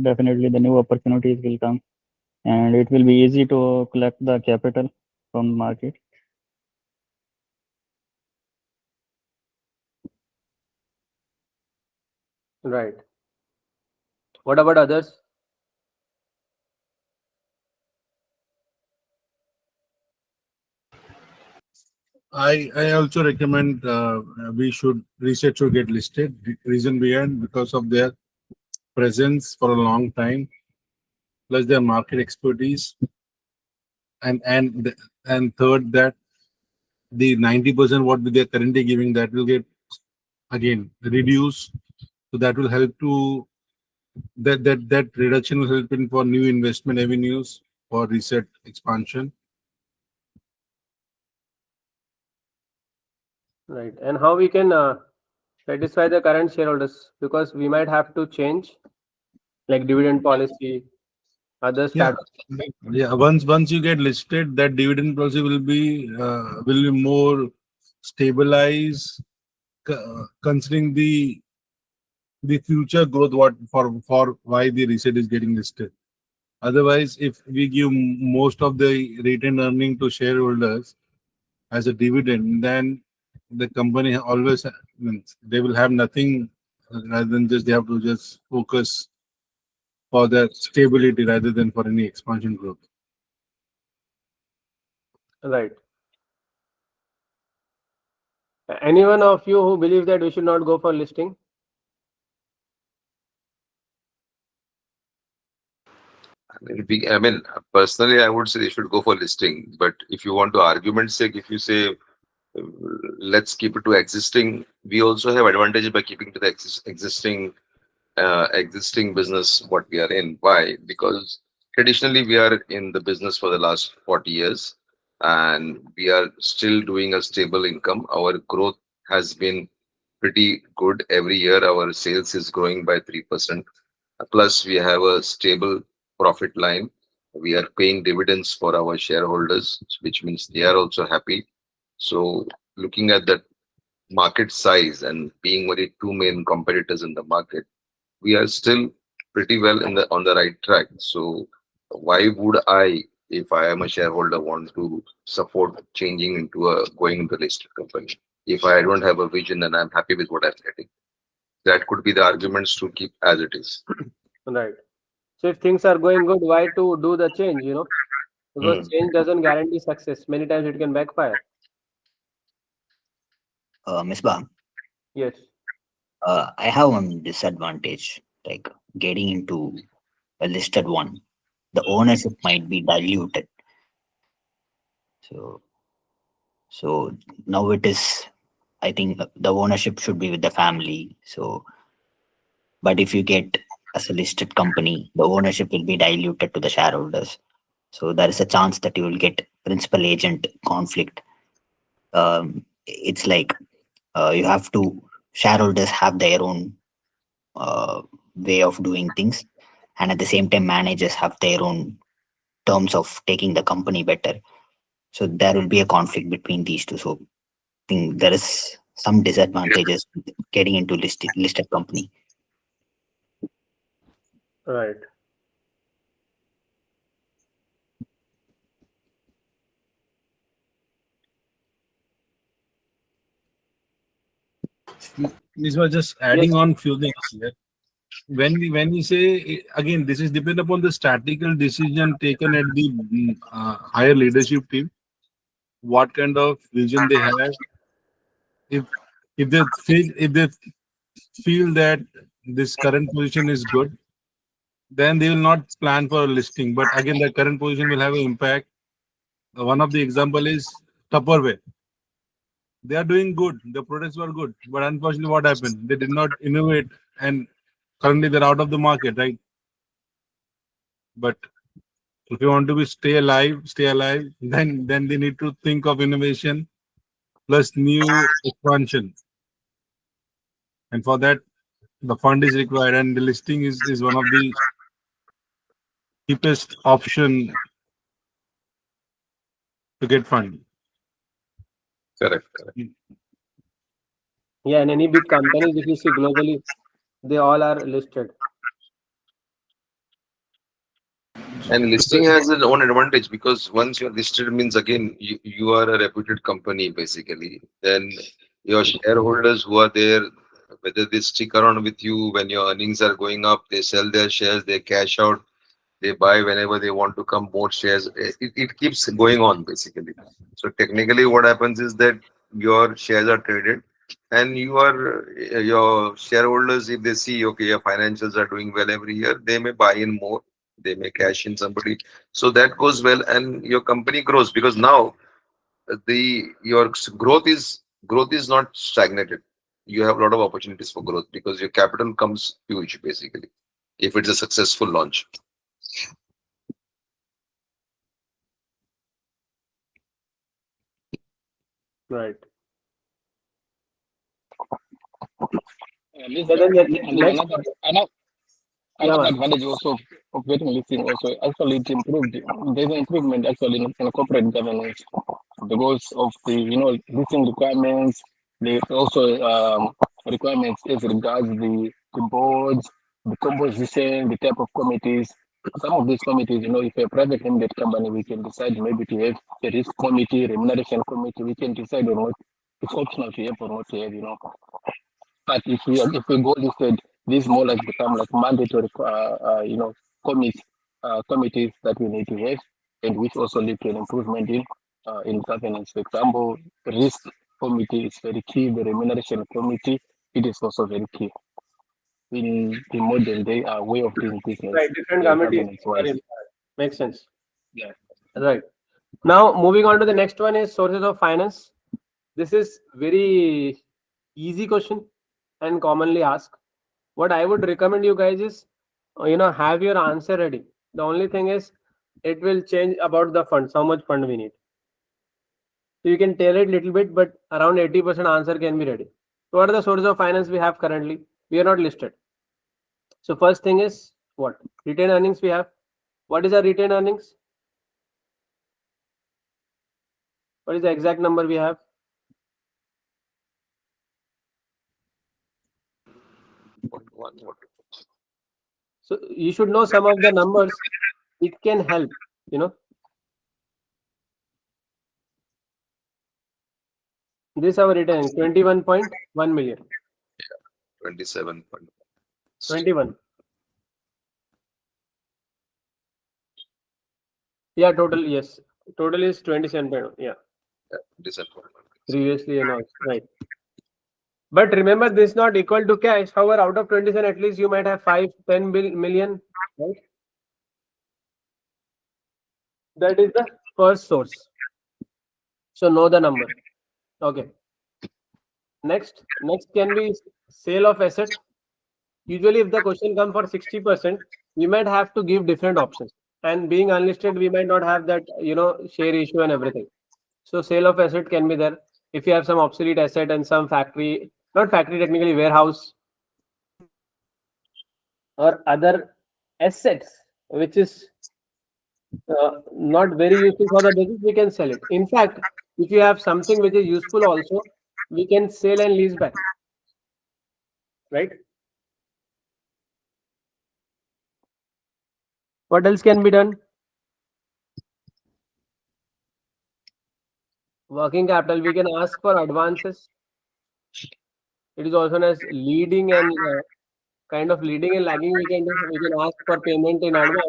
definitely the new opportunities will come, and it will be easy to collect the capital from the market. Right. What about others? I also recommend Ressett should get listed. Reason behind because of their presence for a long time, plus their market expertise, and third that the 90% what they're currently giving that will get again reduced. So that will help to that reduction will help in for new investment avenues for Ressett expansion. Right. And how we can satisfy the current shareholders, because we might have to change like dividend policy, other Yeah, stats. yeah. Once you get listed, that dividend policy will be more stabilized, considering the future growth. What for why the Ressett is getting listed. Otherwise, if we give most of the retained earning to shareholders as a dividend, then the company always means they will have nothing rather than just they have to just focus for their stability rather than for any expansion growth. Right. Anyone of you who believe that we should not go for listing? I mean, personally, I would say they should go for listing. But if you want to argument's sake, if you say let's keep it to existing, we also have advantages by keeping to the existing business what we are in. Why? Because traditionally we are in the business for the last 40 years, and we are still doing a stable income. Our growth has been pretty good every year. Our sales is growing by 3%. Plus, we have a stable profit line. We are paying dividends for our shareholders, which means they are also happy. So, looking at the market size and being very two main competitors in the market, we are still pretty well in the on the right track. So, why would I, if I am a shareholder, want to support changing into a going into a listed company? If I don't have a vision and I'm happy with what I'm getting, that could be the arguments to keep as it is. Right. So if things are going good, why to do the change, Because change doesn't guarantee success. Many times it can backfire. Misbah, Yes. I have one disadvantage, like getting into a listed one. The ownership might be diluted. So now it is, I think the ownership should be with the family. So, but if you get as a listed company, the ownership will be diluted to the shareholders. So there is a chance that you will get principal agent conflict. It's like you have to, shareholders have their own way of doing things, and at the same time managers have their own terms of taking the company better. So there will be a conflict between these two. So I think there is some disadvantages with getting into listed company. Right. This was just adding on few things here. When you say again, this is depend upon the statistical decision taken at the higher leadership team. What kind of vision they have. If if they feel that this current position is good, then they will not plan for a listing. But again, the current position will have an impact. One of the example is Tupperware. They are doing good. The products were good, but unfortunately, what happened? They did not innovate, and currently they're out of the market, right? But if you want to be stay alive, then they need to think of innovation plus new expansion, and for that, the fund is required, and the listing is one of the cheapest option to get funding. Correct. Yeah, and any big companies, if you see globally, they all are listed. And listing has its own advantage because once you're listed means again you are a reputed company basically. Then your shareholders who are there, whether they stick around with you when your earnings are going up, they sell their shares, they cash out, they buy whenever they want to come more shares. It keeps going on basically. So technically what happens is that your shares are traded and your shareholders, if they see okay your financials are doing well every year, they may buy in more, they may cash in somebody, so that goes well and your company grows because now your growth is not stagnated. You have a lot of opportunities for growth because your capital comes huge basically if it's a successful launch. Right. This, So then the and next, another advantage also of getting listing also actually it improved. There's an improvement actually in corporate governance because of the listing requirements. They also requirements as regards the boards, the composition, the type of committees. Some of these committees, if a private limited company, we can decide maybe to have a risk committee, remuneration committee. We can decide on what it's optional to have or not to have. But if we go listed, these more like become like mandatory, committees that we need to have, and which also lead to an improvement in governance. For example, the risk committee is very key. The remuneration committee, it is also very key in the modern day way of doing business. Right, different Yeah, committees governance are wise. in. Makes sense. Yeah. Right. Now, moving on to the next one is sources of finance. This is very easy question and commonly asked. What I would recommend you guys is, have your answer ready. The only thing is, it will change about the funds, how much fund we need. So you can tailor it a little bit, but around 80% answer can be ready. So what are the sources of finance we have currently? We are not listed. So first thing is what? Retained earnings we have. What is our retained earnings? What is the exact number we have? So you should know some of the numbers. It can help, This our return 21.1 million. 27. 21. Yeah, total, yes. Total is 27. Yeah. December. Previously announced. Right. But remember, this is not equal to cash. However, out of 27, at least you might have 5-10 million. Right? That is the first source. So know the number. Okay. Next can be sale of asset. Usually, if the question comes for 60%, we might have to give different options. And being unlisted, we might not have that, share issue and everything. So sale of asset can be there. If you have some obsolete asset and some factory, not factory, technically warehouse or other assets, which is not very useful for the business, we can sell it. In fact, if you have something which is useful also, we can sell and lease back. Right? What else can be done? Working capital, we can ask for advances. It is also known as leading and kind of leading and lagging. We can ask for payment in advance,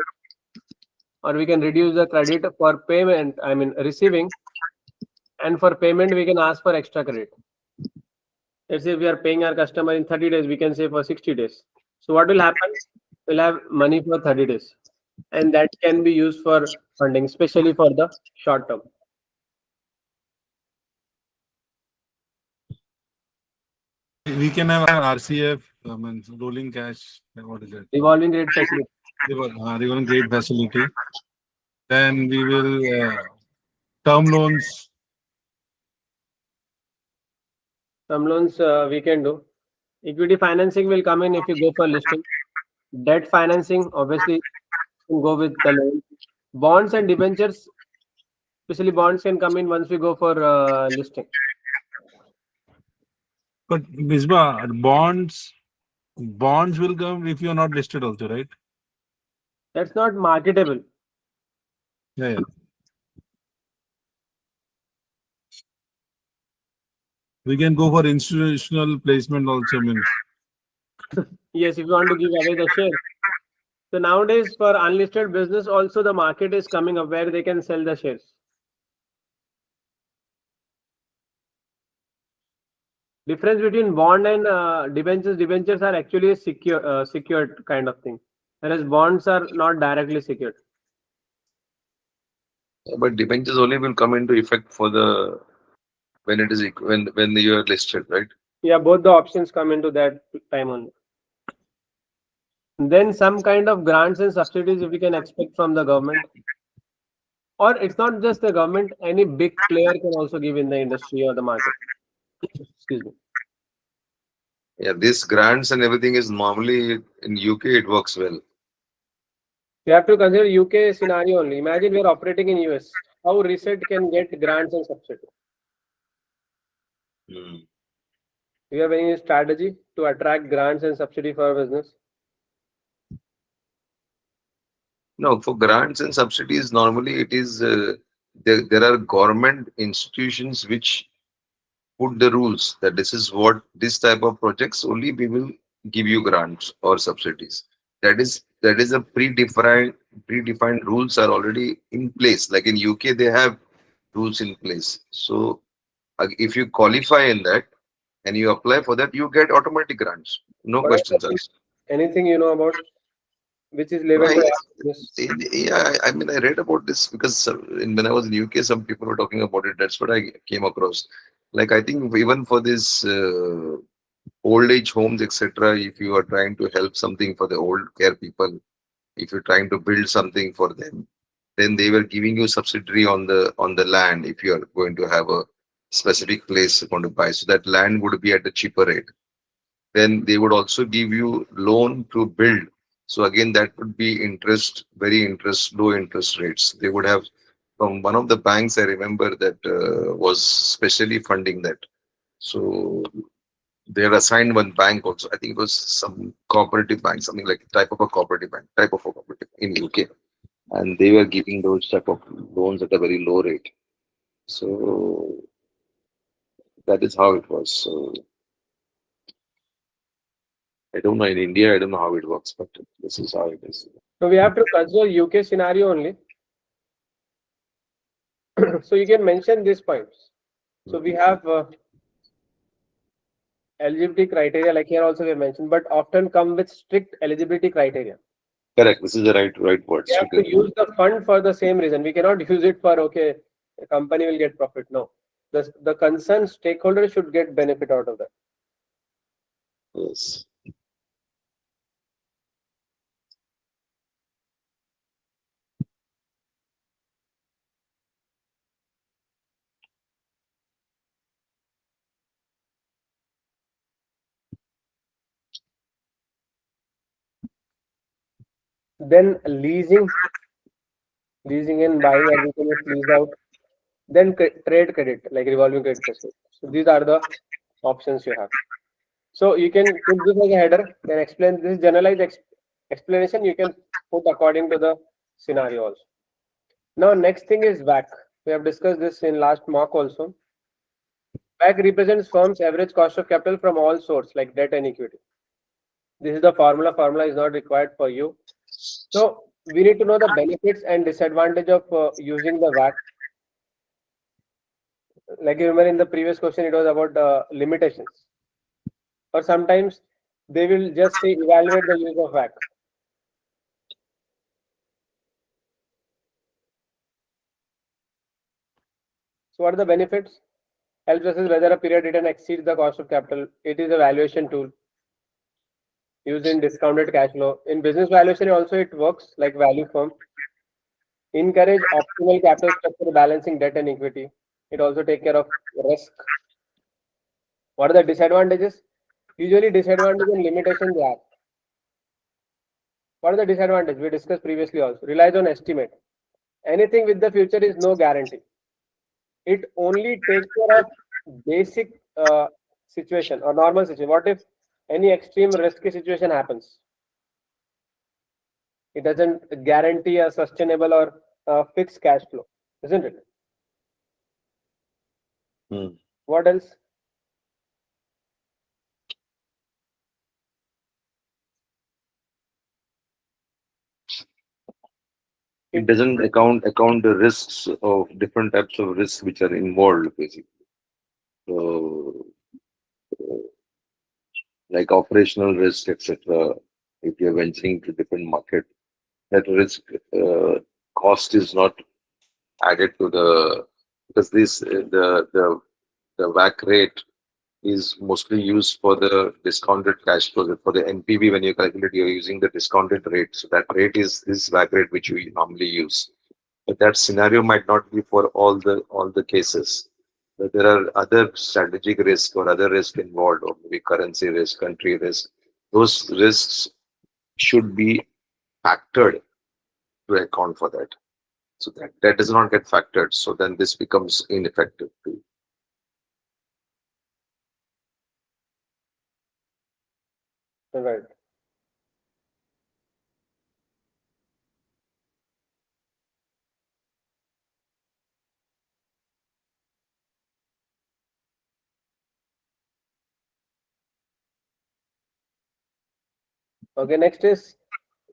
or we can reduce the credit for payment. I mean receiving, and for payment we can ask for extra credit. Let's say if we are paying our customer in 30 days, we can say for 60 days. So what will happen? We'll have money for 30 days, and that can be used for funding, especially for the short term. We can have an RCF, rolling cash. What is it? Revolving credit facility. Revolving credit facility. Then we will term loans. Some loans we can do. Equity financing will come in if you go for listing. Debt financing, obviously, you can go with the loan. Bonds and debentures, especially bonds, can come in once we go for listing. But Misbah, bonds will come if you are not listed also, right? That's not marketable. Yeah. We can go for institutional placement also, means. Yes, if you want to give away the share. So nowadays, for unlisted business, also the market is coming up where they can sell the shares. Difference between bond and debentures are actually a secured kind of thing, whereas bonds are not directly secured. But debentures only will come into effect for the when it is when you are listed, right? Yeah, both the options come into that time only. Then some kind of grants and subsidies if we can expect from the government. Or it's not just the government, any big player can also give in the industry or the market. Excuse me. Yeah, these grants and everything is normally in UK it works well. You have to consider UK scenario only. Imagine we are operating in US. How Ressett can get grants and subsidies? Do you have any strategy to attract grants and subsidy for our business? No, for grants and subsidies, normally it is there are government institutions which put the rules that this is what this type of projects only we will give you grants or subsidies. That is a predefined rules are already in place. Like in UK, they have rules in place. So if you qualify in that and you apply for that, you get automatic grants. No What are questions the- asked. Anything you know about which is No, relevant to our business? yeah, I mean, I read about this because when I was in UK, some people were talking about it. That's what I came across. Like, I think even for this old age homes, etc., if you are trying to help something for the old care people, if you're trying to build something for them, then they were giving you subsidy on the land if you are going to have a specific place you're going to buy. So that land would be at a cheaper rate. Then they would also give you loan to build. So again, that would be interest, very interest, low interest rates. They would have from one of the banks, I remember that was specially funding that. So they had assigned one bank also. I think it was some cooperative bank, something like type of a cooperative bank, type of a cooperative in UK. And they were giving those type of loans at a very low rate. So that is how it was. So I don't know in India, I don't know how it works, but this is how it is. So we have to consider UK scenario only. So you can mention these points. So we have eligibility criteria, like here also we mentioned, but often come with strict eligibility criteria. Correct. This is the right word. We have to use the fund for the same reason. We cannot use it for, okay, the company will get profit. No, the concerned stakeholder should get benefit out of that. Yes. Then leasing in, buying everything is leased out. Then trade credit, like revolving credit facility. So these are the options you have. So you can put this as a header, then explain this generalized explanation you can put according to the scenario also. Now next thing is WACC. We have discussed this in last mock also. WACC represents firm's average cost of capital from all sources like debt and equity. This is the formula. Formula is not required for you. So we need to know the benefits and disadvantage of using the WACC. Like you remember in the previous question, it was about limitations. Or sometimes they will just say evaluate the use of WACC. So what are the benefits? Helps us whether a period return exceeds the cost of capital. It is a valuation tool used in discounted cash flow. In business valuation also it works like value firm. Encourage optimal capital structure balancing debt and equity. It also take care of risk. What are the disadvantages? Usually disadvantage and limitations are. What are the disadvantages? We discussed previously also. Relies on estimate. Anything with the future is no guarantee. It only takes care of basic situation or normal situation. What if any extreme risky situation happens? It doesn't guarantee a sustainable or fixed cash flow, isn't it? What else? It doesn't account the risks of different types of risks which are involved, basically. So, like operational risk, etc. If you're venturing to different market, that risk cost is not added to the because this the WACC rate is mostly used for the discounted cash flow. For the NPV, when you calculate, you're using the discounted rate. So that rate is this WACC rate which we normally use. But that scenario might not be for all the cases. But there are other strategic risk or other risk involved, or maybe currency risk, country risk. Those risks should be factored to account for that. So that does not get factored. So then this becomes ineffective too. Right. Okay, next is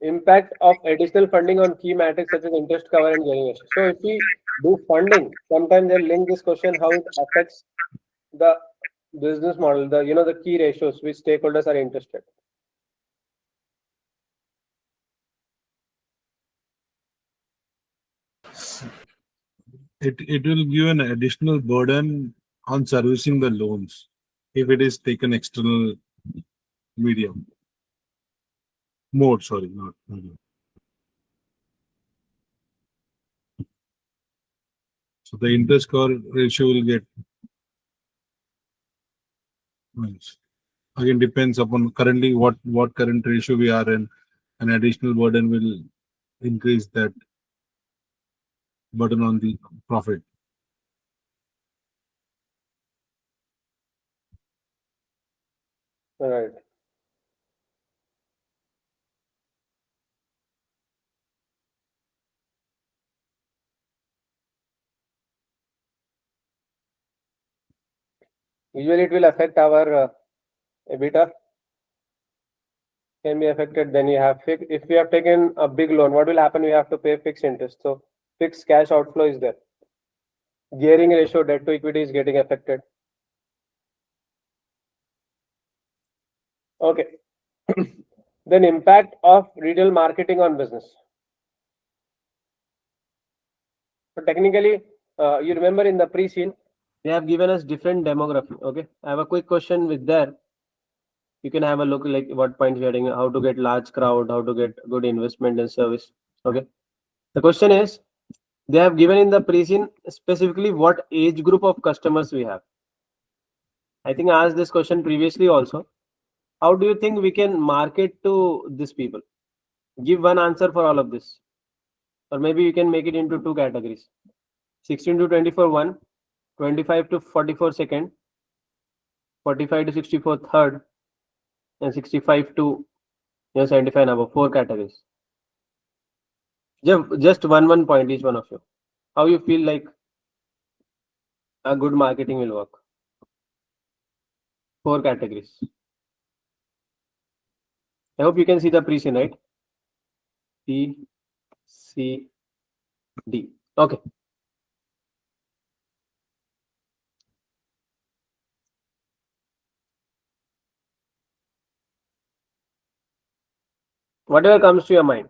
impact of additional funding on key metrics such as interest cover and gearing ratio. So if we do funding, sometimes they'll link this question how it affects the business model, the key ratios which stakeholders are interested. It will give an additional burden on servicing the loans if it is taken external medium. Mode, sorry, not medium. So the interest cover ratio will get, again, depends upon currently what current ratio we are in. An additional burden will increase that burden on the profit. All right. Usually it will affect our EBITDA. Can be affected. Then you have if we have taken a big loan, what will happen? We have to pay fixed interest. So fixed cash outflow is there. Gearing ratio, debt to equity is getting affected. Okay. Then impact of retail marketing on business. So technically, you remember in the pre-scene, they have given us different demography. Okay, I have a quick question with there. You can have a look like what points we are doing, how to get large crowd, how to get good investment and service. Okay, the question is they have given in the pre-scene specifically what age group of customers we have. I think I asked this question previously also. How do you think we can market to these people? Give one answer for all of this, or maybe you can make it into two categories: 16 to 24 one, 25 to 44 second, 45 to 64 third, and 65 to 75 and above. Four categories. Just one point each one of you. How you feel like a good marketing will work? Four categories. I hope you can see the pre-scene, right? B, C, D. Okay. Whatever comes to your mind,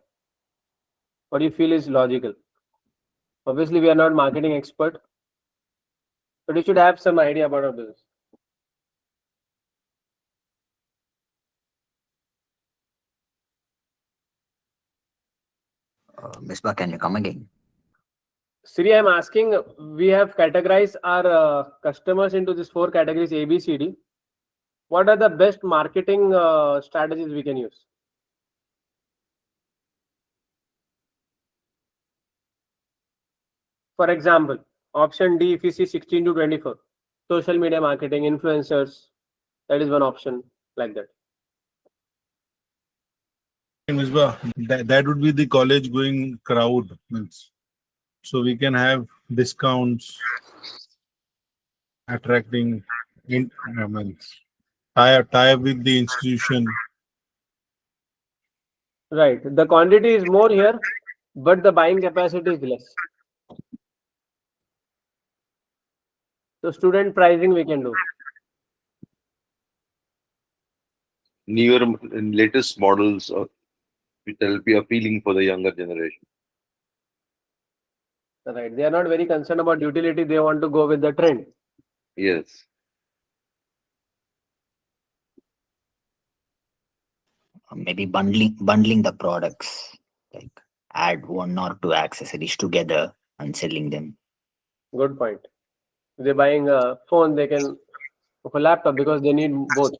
what do you feel is logical? Obviously, we are not marketing expert, but you should have some idea about our business. Misbah, can you come again? Siri, I'm asking, we have categorized our customers into these four categories A, B, C, D. What are the best marketing strategies we can use? For example, option D, if you see 16 to 24, social media marketing, influencers, that is one option like that. Misbah, that would be the college going crowd. So we can have discounts, attracting tie up with the institution. Right. The quantity is more here, but the buying capacity is less. So student pricing we can do. Newer and latest models which will be appealing for the younger generation. Right. They are not very concerned about utility. They want to go with the trend. Yes. Maybe bundling the products, like add one or two accessories together and selling them. Good point. If they're buying a phone, they can a laptop because they need both.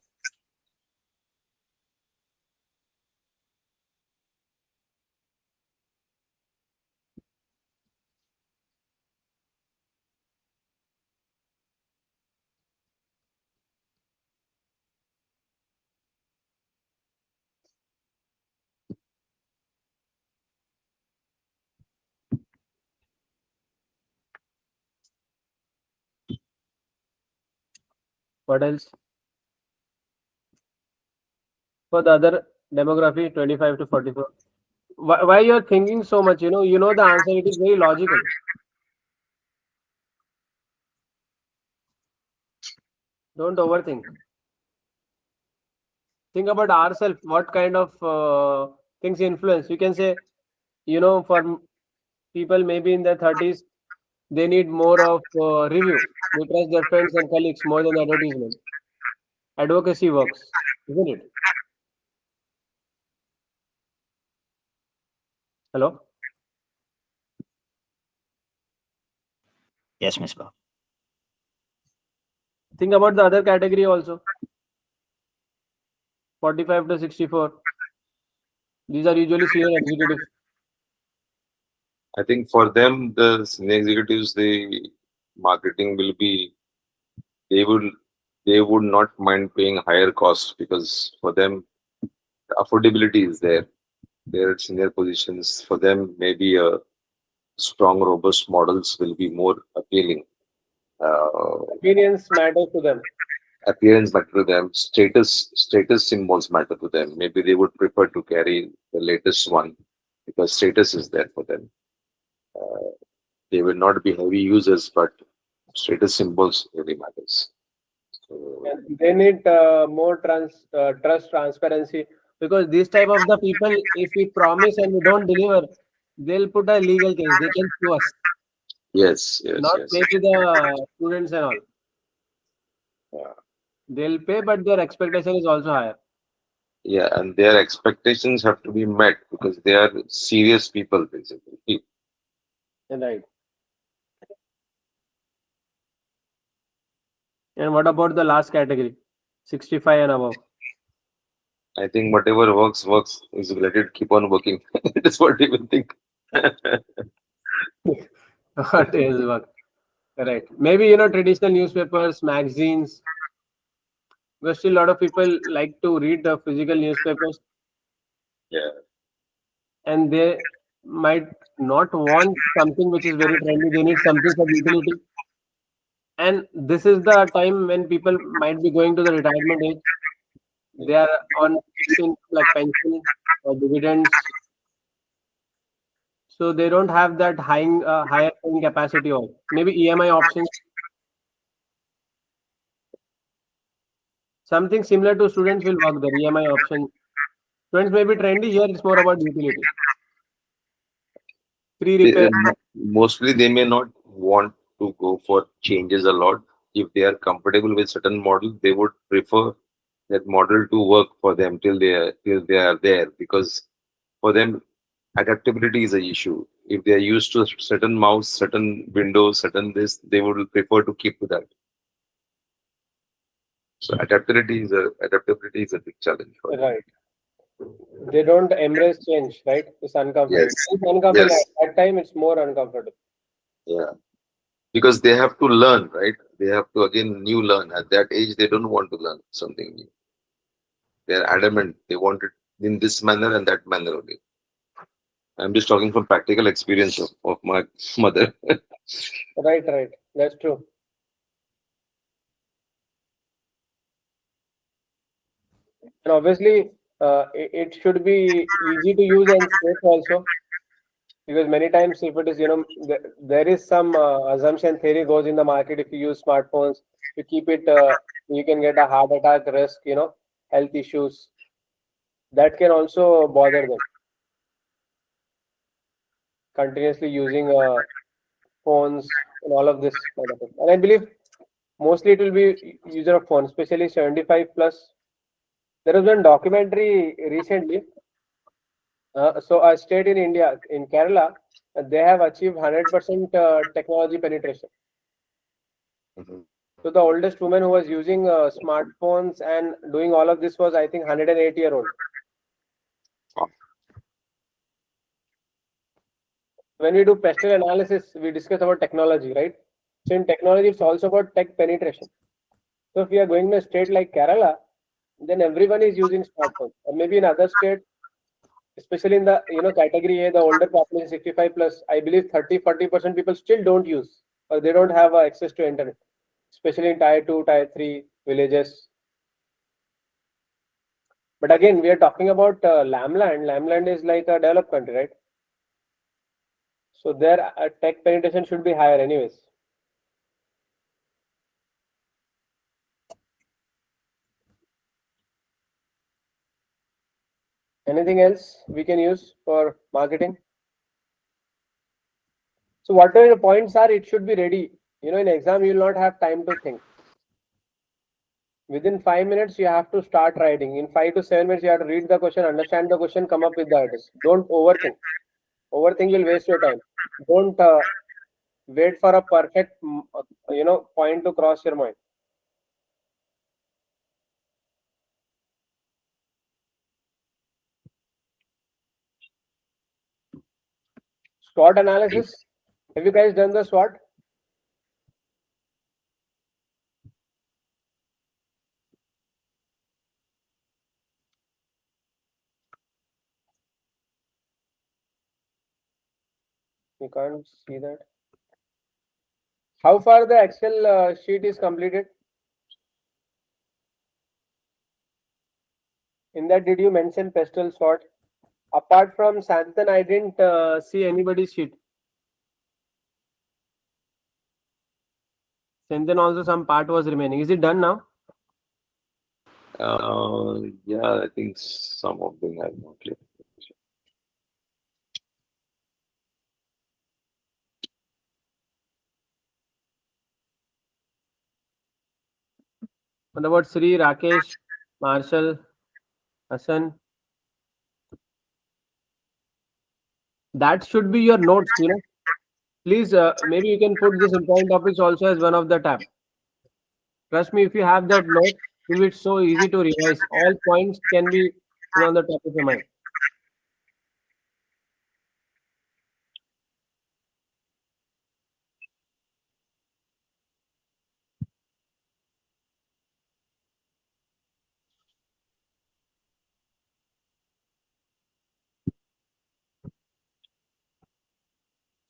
What else? For the other Demography 25 to 44. Why you're thinking so much? You know the answer. It is very logical. Don't overthink. Think about ourselves. What kind of things influence? You can say, for people maybe in their 30s, they need more of review. They trust their friends and colleagues more than advertisement. Advocacy works, isn't it? Hello? Yes, Miss Ba. Think about the other category also. 45 to 64. These are usually senior executives. I think for them, the senior executives, the marketing will be, they would not mind paying higher costs because for them, the affordability is there. Their senior positions for them, maybe a strong, robust models will be more appealing. Experience matters to them. Appearance matter to them. Status symbols matter to them. Maybe they would prefer to carry the latest one because status is there for them. They will not be heavy users, but status symbols really matters. So, And they need more trust, transparency, because these type of the people, if we promise and we don't deliver, they'll put a legal case. They can sue us, yes, yes, not yes. maybe the students and all. Yeah. They'll pay, but their expectation is also higher. Yeah, and their expectations have to be met because they are serious people, basically. Right. And what about the last category, 65 and above? I think whatever works, works. Is let it keep on working. That's what people think. What is work? Right. Maybe traditional newspapers, magazines. Because still a lot of people like to read the physical newspapers, Yeah. and they might not want something which is very trendy. They need something for utility. And this is the time when people might be going to the retirement age. They are on fixed income like pension or dividends, so they don't have that higher paying capacity, or maybe EMI options. Something similar to students will work. The EMI option. Students may be trendy. Here it's more about utility. Free repair. Mostly they may not want to go for changes a lot. If they are comfortable with certain model, they would prefer that model to work for them till they are there, because for them adaptability is a issue. If they are used to certain mouse, certain windows, certain this, they would prefer to keep to that. So adaptability is a big challenge for them. Right. They don't embrace change, right? It's uncomfortable. Yes. It's uncomfortable. Yes. At that time, it's more uncomfortable. Yeah. Because they have to learn, right? They have to again new learn. At that age, they don't want to learn something new. They're adamant. They want it in this manner and that manner only. I'm just talking from practical experience of my mother. Right, right. That's true. And obviously, it should be easy to use and safe also, because many times if it is, there is some assumption theory goes in the market. If you use smartphones, you keep it, you can get a heart attack risk, health issues. That can also bother them. Continuously using phones and all of this kind of thing. And I believe mostly it will be user of phones, especially 75 plus. There was one documentary recently. So a state in India, in Kerala, they have achieved 100% technology penetration. Mhm. So the oldest woman who was using smartphones and doing all of this was, I think, 108-year-old. When we do pestle analysis, we discuss about technology, right? So in technology, it's also about tech penetration. So if we are going to a state like Kerala, then everyone is using smartphones. Or maybe in other state, especially in the category A, the older population 65 plus, I believe 30-40% people still don't use, or they don't have access to internet, especially in tier 2, tier 3 villages. But again, we are talking about Lamland. Lamland is like a developed country, right? So their tech penetration should be higher anyways. Anything else we can use for marketing? So whatever the points are, it should be ready. In exam, you will not have time to think. Within 5 minutes, you have to start writing. In 5 to 7 minutes, you have to read the question, understand the question, come up with the answers. Don't overthink. Overthink will waste your time. Don't wait for a perfect, point to cross your mind. SWOT analysis. Have you guys done the SWOT? You can't see that. How far the Excel sheet is completed? In that, did you mention pestle SWOT? Apart from Santhan, I didn't see anybody's sheet. Santhan also some part was remaining. Is it done now? Yeah, I think some of them have not yet. What about Sri, Rakesh, Marshall, Hassan? That should be your notes, Please, maybe you can put this important topics also as one of the tab. Trust me, if you have that note, it will be so easy to revise. All points can be on the top of your mind.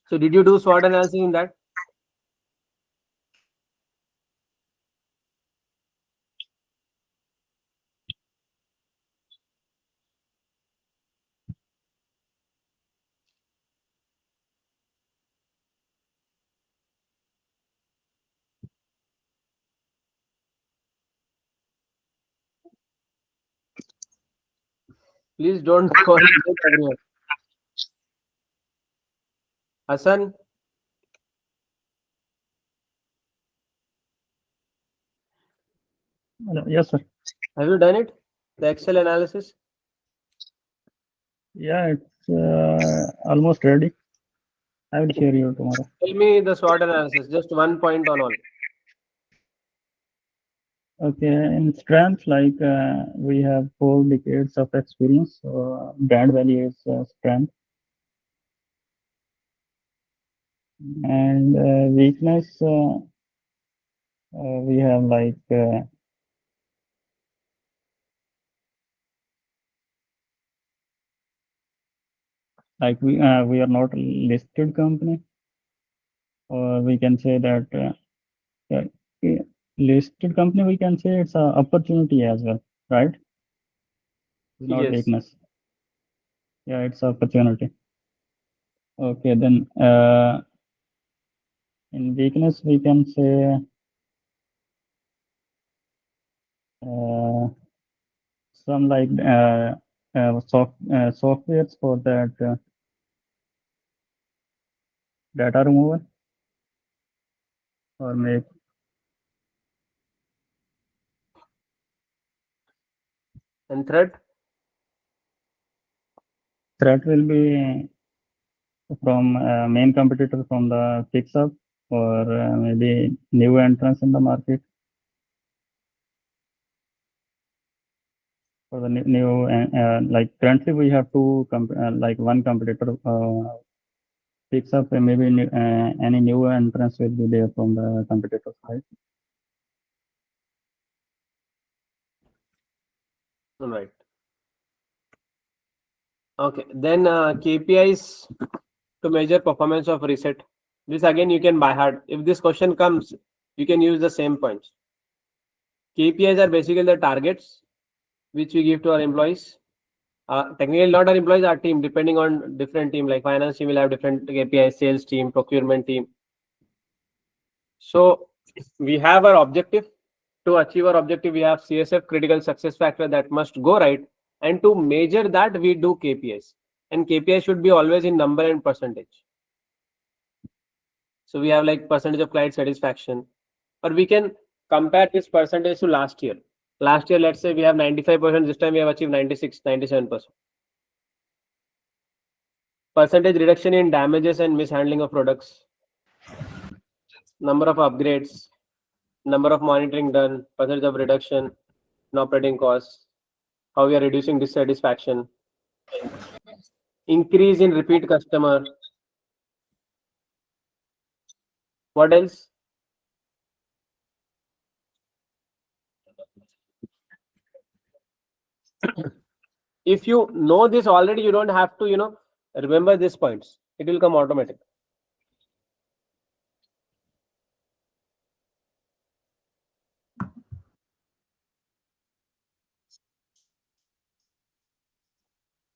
So did you do SWOT analysis in that? Please don't call everyone. Hassan, Yes, sir. have you done it? The Excel analysis? Yeah, it's almost ready. I will share you tomorrow. Tell me the SWOT analysis, just 1 point on all. Okay, in strength, like we have 4 decades of experience. So brand value is strength. And weakness, we have like we are not a listed company, or we can say that listed company, we can say it's an opportunity as well, right? It's not Yes. weakness. Yeah, it's opportunity. Okay, then in weakness we can say some like softwares for that data removal, or make And threat? threat will be from main competitor from the fix up, or maybe new entrants in the market. For the new like currently we have two like one competitor picks up, and maybe any new entrants will be there from the competitor side. All right. Okay, then KPIs to measure performance of Ressett. This again you can by heart. If this question comes, you can use the same points. KPIs are basically the targets which we give to our employees. Technically not our employees, our team, depending on different team, like finance team will have different KPIs, sales team, procurement team. So we have our objective. To achieve our objective, we have CSF, critical success factor, that must go right. And to measure that, we do KPIs. And KPI should be always in number and percentage. So we have like percentage of client satisfaction. Or we can compare this percentage to last year. Last year, let's say we have 95%. This time we have achieved 96, 97%. Percentage reduction in damages and mishandling of products. Number of upgrades. Number of monitoring done. Percentage of reduction in operating costs. How we are reducing dissatisfaction. Increase in repeat customer. What else? If you know this already, you don't have to, remember these points. It will come automatic.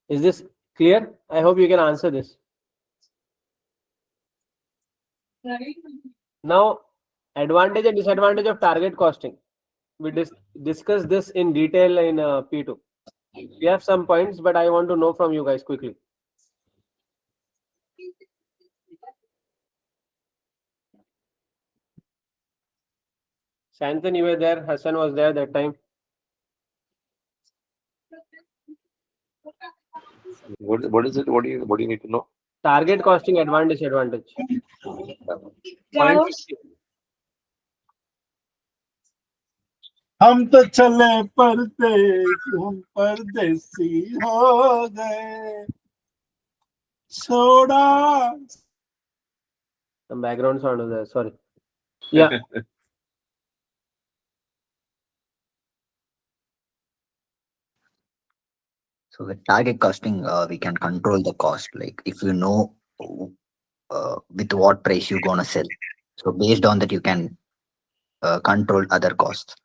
Is this clear? I hope you can answer this. Now, advantage and disadvantage of target costing. We discuss this in detail in P2. We have some points, but I want to know from you guys quickly. Shanthan, you were there. Hassan was there that time. What is it? What do you need to know? Target costing advantage, disadvantage. Point 50. हम तो चले परदेस, हम परदेसी हो गए, छोड़ा. Some background sound was there. Sorry. Yeah. So with target costing, we can control the cost. Like if you know with what price you're gonna sell, so based on that you can control other costs.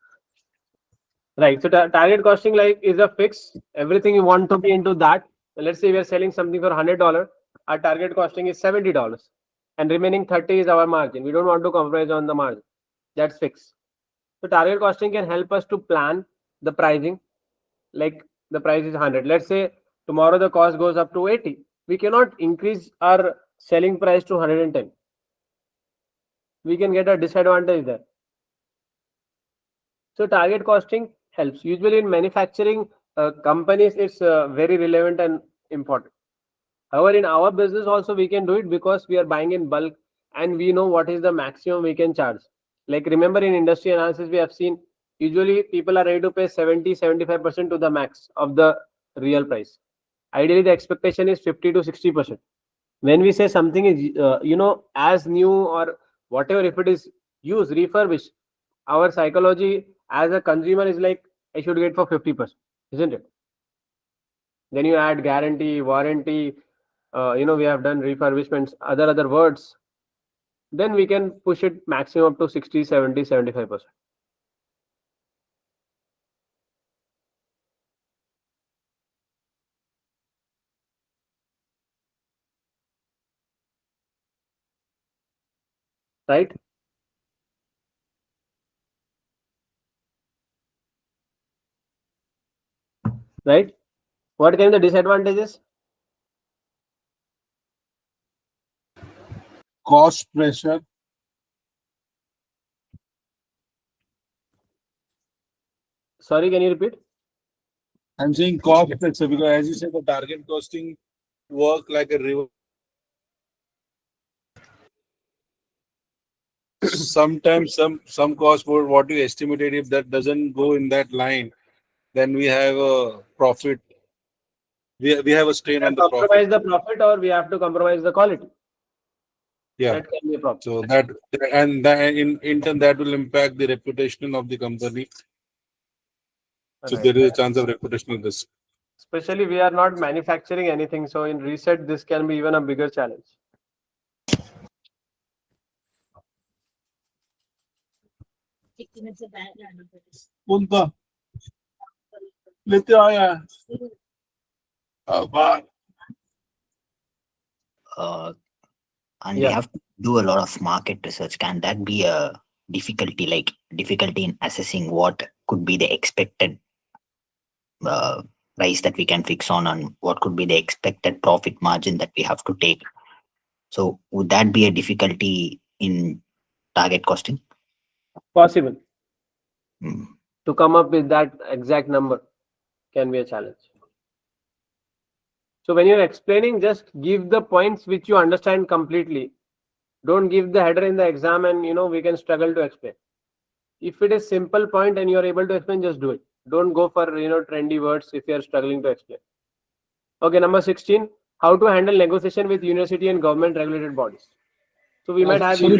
Right. So target costing like is a fix. Everything you want to be into that. Let's say we are selling something for $100. Our target costing is $70, and remaining 30 is our margin. We don't want to compromise on the margin. That's fixed. So target costing can help us to plan the pricing. Like the price is 100. Let's say tomorrow the cost goes up to 80. We cannot increase our selling price to 110. We can get a disadvantage there. So target costing helps. Usually in manufacturing companies, it's very relevant and important. However, in our business also we can do it because we are buying in bulk and we know what is the maximum we can charge. Like remember in industry analysis, we have seen usually people are ready to pay 70-75% to the max of the real price. Ideally, the expectation is 50 to 60%. When we say something is, as new or whatever, if it is used, refurbished, our psychology as a consumer is like, I should get for 50%, isn't it? Then you add guarantee, warranty, we have done refurbishments, other words. Then we can push it maximum up to 60, 70, 75%. Right? Right? What can be the disadvantages? Cost pressure. Sorry, can you repeat? I'm saying cost pressure because as you said, the target costing work like a river. Sometimes some cost for what you estimated, if that doesn't go in that line, then we have a profit. We have a strain on the profit. Compromise the profit, or we have to compromise the quality. Yeah. That can be a problem. So that in turn that will impact the reputation of the company. So Right. there is a chance of reputational risk. Especially we are not manufacturing anything, so in Ressett this can be even a bigger challenge. Punta. लेते आया बाहर And we Yeah. have to do a lot of market research. Can that be a difficulty in assessing what could be the expected price that we can fix on, and what could be the expected profit margin that we have to take? So would that be a difficulty in target costing? Possible. Hmm. To come up with that exact number can be a challenge. So when you're explaining, just give the points which you understand completely. Don't give the header in the exam and we can struggle to explain. If it is simple point and you're able to explain, just do it. Don't go for trendy words if you're struggling to explain. Okay, number 16, how to handle negotiation with university and government regulated bodies. So we might have Sorry,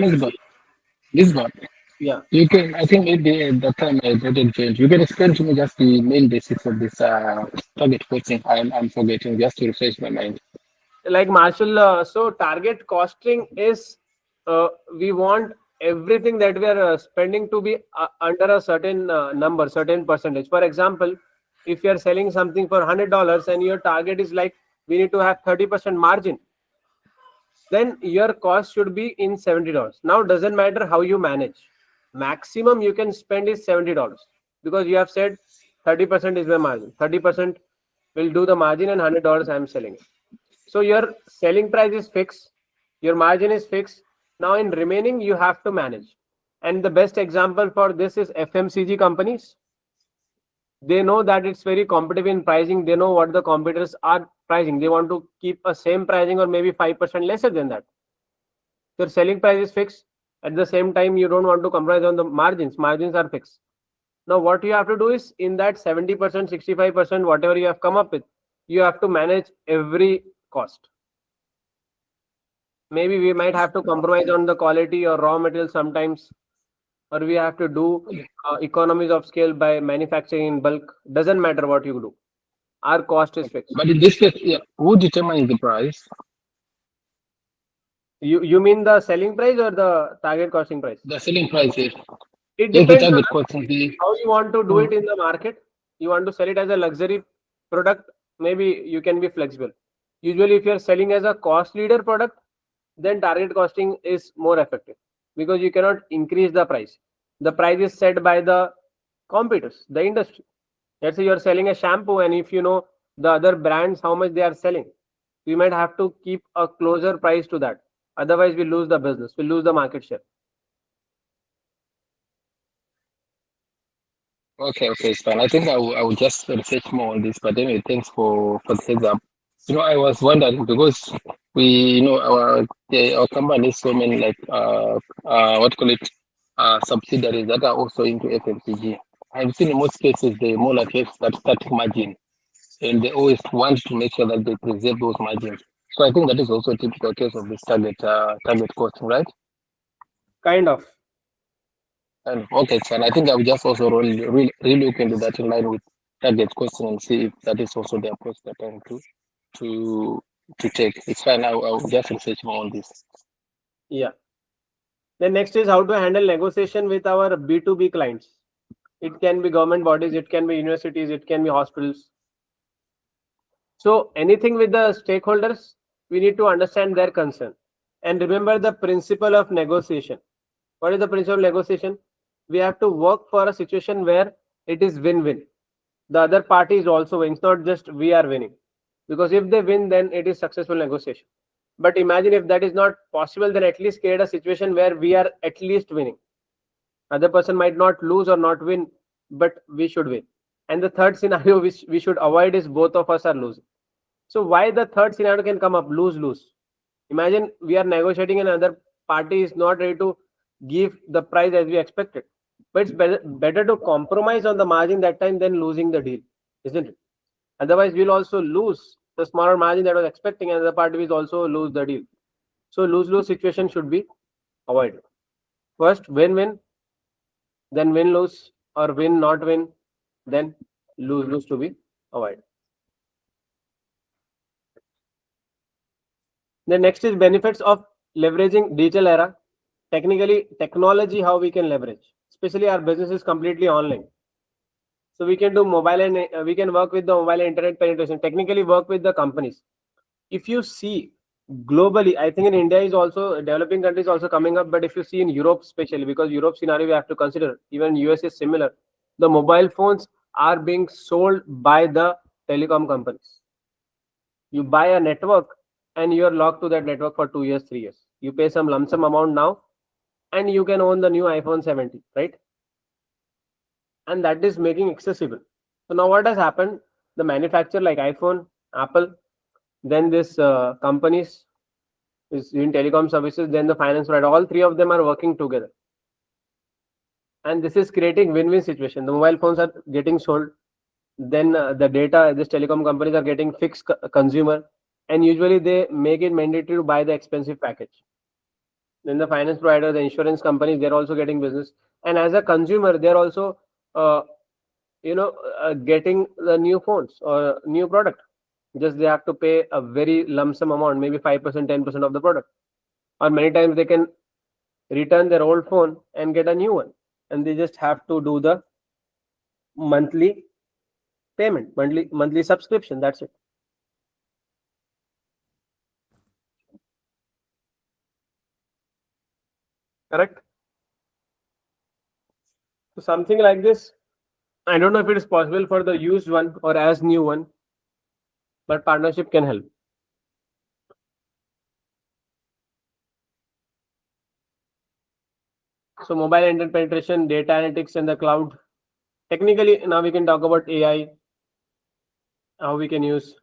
this one. yeah. You can, I think maybe at the time I didn't change. You can explain to me just the main basics of this target costing. I'm forgetting, just to refresh my mind. Like Marshall, so target costing is we want everything that we are spending to be under a certain number, certain percentage. For example, if you are selling something for $100 and your target is like we need to have 30% margin, then your cost should be in $70. Now doesn't matter how you manage. Maximum you can spend is $70 because you have said 30% is my margin. 30% will do the margin and $100 I am selling it. So your selling price is fixed, your margin is fixed. Now in remaining, you have to manage. And the best example for this is FMCG companies. They know that it's very competitive in pricing. They know what the competitors are pricing. They want to keep a same pricing or maybe 5% lesser than that. Your selling price is fixed. At the same time, you don't want to compromise on the margins. Margins are fixed. Now what you have to do is in that 70%, 65%, whatever you have come up with, you have to manage every cost. Maybe we might have to compromise on the quality or raw material sometimes, or we have to do economies of scale by manufacturing in bulk. Doesn't matter what you do, our cost is fixed. But in this case, yeah, who determines the price? You mean the selling price or the target costing price? The selling price is It the depends on target costing. how you want to do it in the market. You want to sell it as a luxury product, maybe you can be flexible. Usually if you're selling as a cost leader product, then target costing is more effective because you cannot increase the price. The price is set by the competitors, the industry. Let's say you're selling a shampoo, and if you know the other brands how much they are selling, we might have to keep a closer price to that. Otherwise we lose the business, we lose the market share. Okay, it's fine. I think I will just research more on this. But anyway, thanks for the heads up. I was wondering because we our company has so many like what call it subsidiaries that are also into FMCG. I've seen in most cases they more like have that static margin, and they always want to make sure that they preserve those margins. So I think that is also a typical case of this target costing, right? Kind of. And okay, fine. I think I will just also really look into that in line with target costing and see if that is also the approach that I need to take. It's fine. I'll just research more on this. Yeah. Then next is how to handle negotiation with our B2B clients. It can be government bodies, it can be universities, it can be hospitals. So anything with the stakeholders, we need to understand their concern. And remember the principle of negotiation. What is the principle of negotiation? We have to work for a situation where it is win-win. The other party is also winning. It's not just we are winning. Because if they win, then it is successful negotiation. But imagine if that is not possible, then at least create a situation where we are at least winning. Other person might not lose or not win, but we should win. And the third scenario which we should avoid is both of us are losing. So why the third scenario can come up? Lose-lose. Imagine we are negotiating and another party is not ready to give the price as we expected. But it's better to compromise on the margin that time than losing the deal, isn't it? Otherwise, we'll also lose the smaller margin that was expecting, and the other party will also lose the deal. So lose-lose situation should be avoided. First, win-win, then win-lose, or win-not-win, then lose-lose to be avoided. The next is benefits of leveraging digital era. Technology, how we can leverage. Especially our business is completely online. So we can do mobile and we can work with the mobile and internet penetration, technically work with the companies. If you see globally, I think in India is also, developing countries also coming up, but if you see in Europe especially, because Europe scenario we have to consider, even US is similar, the mobile phones are being sold by the telecom companies. You buy a network and you are locked to that network for 2 years, 3 years. You pay some lump sum amount now and you can own the new iPhone 70, right? And that is making accessible. So now what has happened? The manufacturer like iPhone, Apple, then this companies is in telecom services, then the finance provider, all three of them are working together. And this is creating win-win situation. The mobile phones are getting sold, then the data, these telecom companies are getting fixed consumer, and usually they make it mandatory to buy the expensive package. Then the finance provider, the insurance companies, they're also getting business, and as a consumer they're also getting the new phones or new product. Just they have to pay a very lump sum amount, maybe 5%, 10% of the product, or many times they can return their old phone and get a new one, and they just have to do the monthly payment, monthly subscription. That's it. Correct? So something like this, I don't know if it is possible for the used one or as new one, but partnership can help. So mobile internet penetration, data analytics, and the cloud. Technically, now we can talk about AI, how we can use.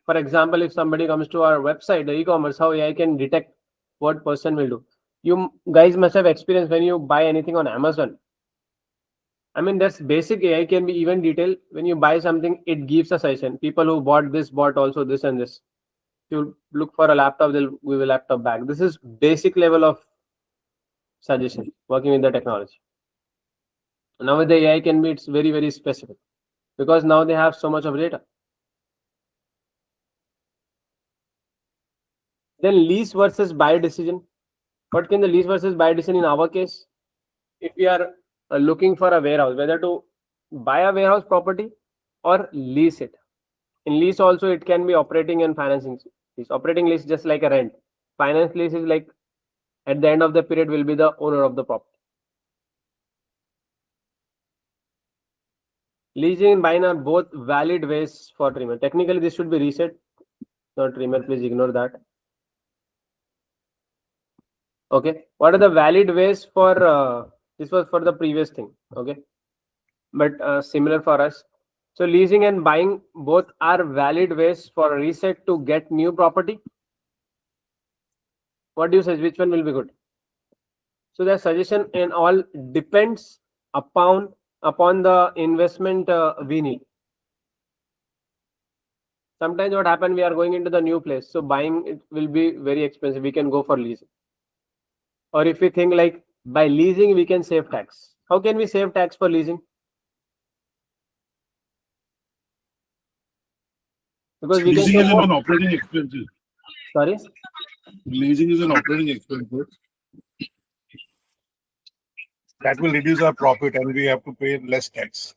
For example, if somebody comes to our website, the e-commerce, how AI can detect what person will do. You guys must have experienced when you buy anything on Amazon. I mean, that's basic. AI can be even detailed. When you buy something, it gives a suggestion. People who bought this bought also this and this. If you look for a laptop, they'll give a laptop back. This is basic level of suggestion working with the technology. Now with the AI can be, it's very, very specific because now they have so much of data. Then lease versus buy decision. What can the lease versus buy decision in our case? If we are looking for a warehouse, whether to buy a warehouse property or lease it. In lease also it can be operating and financing lease. Operating lease just like a rent. Finance lease is like at the end of the period will be the owner of the property. Leasing and buying are both valid ways for trimmer. Technically this should be reset, not trimmer. Please ignore that. Okay, what are the valid ways for this was for the previous thing. Okay, but similar for us. So leasing and buying both are valid ways for reset to get new property. What do you say? Which one will be good? So the suggestion and all depends upon the investment we need. Sometimes what happen, we are going into the new place, so buying it will be very expensive. We can go for leasing. Or if we think like by leasing we can save tax. How can we save tax for leasing? Because we Leasing can is an operating expense. sorry. Leasing is an operating expense. That will reduce our profit and we have to pay less tax.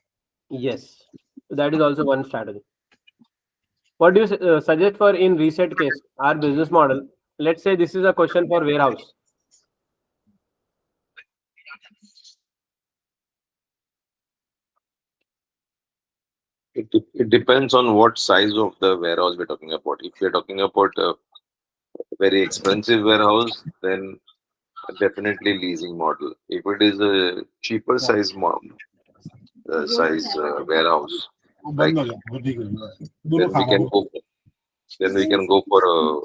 Yes, that is also one strategy. What do you suggest for in reset case, our business model? Let's say this is a question for warehouse. It depends on what size of the warehouse we're talking about. If we're talking about a very expensive warehouse, then definitely leasing model. If it is a cheaper size warehouse, like then we can go for a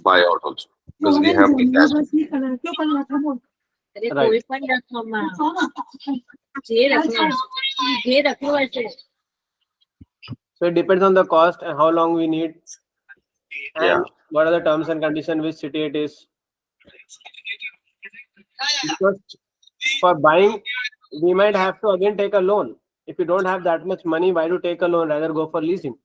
buyout also because we have the cash. Right. So it depends on the cost and how long we need, and Yeah. what are the terms and conditions, which city it is. Because for buying, we might have to again take a loan. If you don't have that much money, why do take a loan? Rather go for leasing.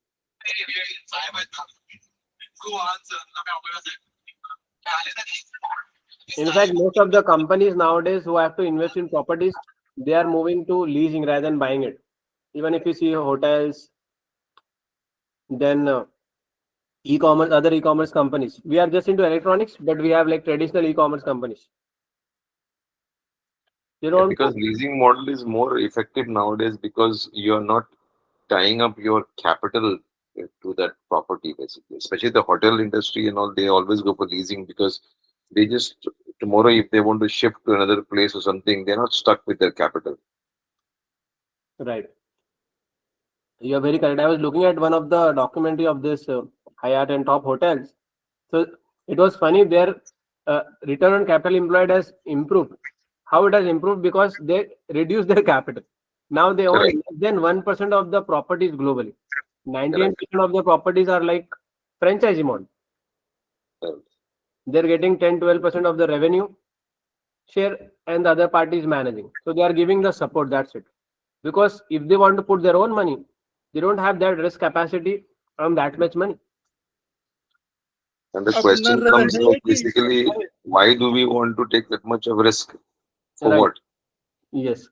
In fact, most of the companies nowadays who have to invest in properties, they are moving to leasing rather than buying it. Even if you see hotels, then e-commerce, other e-commerce companies. We are just into electronics, but we have like traditional e-commerce companies. You Yeah, don't. because leasing model is more effective nowadays because you're not tying up your capital to that property basically. Especially the hotel industry and all, they always go for leasing because they just tomorrow if they want to shift to another place or something, they're not stuck with their capital. Right. You're very correct. I was looking at one of the documentary of this Hyatt and top hotels. So it was funny. Their return on capital employed has improved. How it has improved? Because they reduced their capital. Now they own Correct. less than 1% of the properties globally. 98% Correct. of the properties are like franchise model. Correct. They're getting 10-12% of the revenue share and the other party is managing. So they are giving the support. That's it. Because if they want to put their own money, they don't have that risk capacity on that much money. And the question comes like basically, why do we want to take that much of risk? For Right. what? Yes.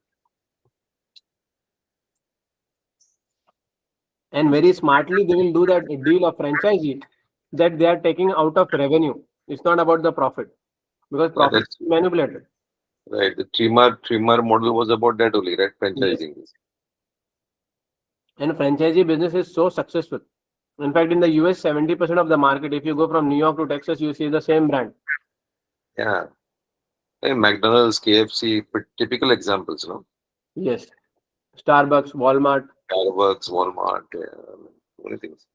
And very smartly, they will do that deal of franchisee that they are taking out of revenue. It's not about the profit because Yeah, profit that's is manipulated. right. The trimmer model was about that only, right? Yes. Franchising. And franchisee business is so successful. In fact, in the US, 70% of the market, if you go from New York to Texas, you see the same brand. Yeah. Hey, McDonald's, KFC, typical examples, no? Yes. Starbucks, Walmart. Starbucks, Walmart, many things.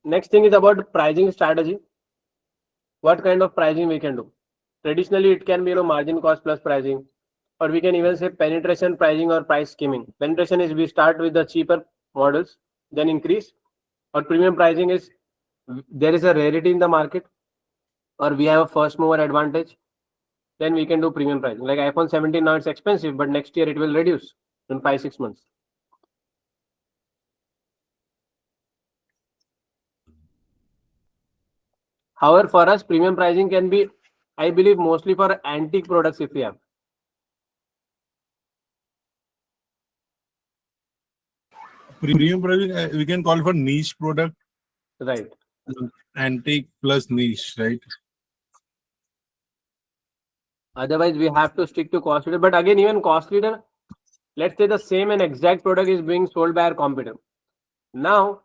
Next thing is about pricing strategy. What kind of pricing we can do? Traditionally, it can be margin cost plus pricing, or we can even say penetration pricing or price skimming. Penetration is we start with the cheaper models, then increase, or premium pricing is there is a rarity in the market, or we have a first mover advantage, then we can do premium pricing. Like iPhone 17 now it's expensive, but next year it will reduce in 5-6 months. However, for us, premium pricing can be, I believe, mostly for antique products if we have. Premium pricing, we can call for niche product, Right. antique plus niche, right? Otherwise, we have to stick to cost leader. But again, even cost leader, let's say the same and exact product is being sold by our competitor. Now,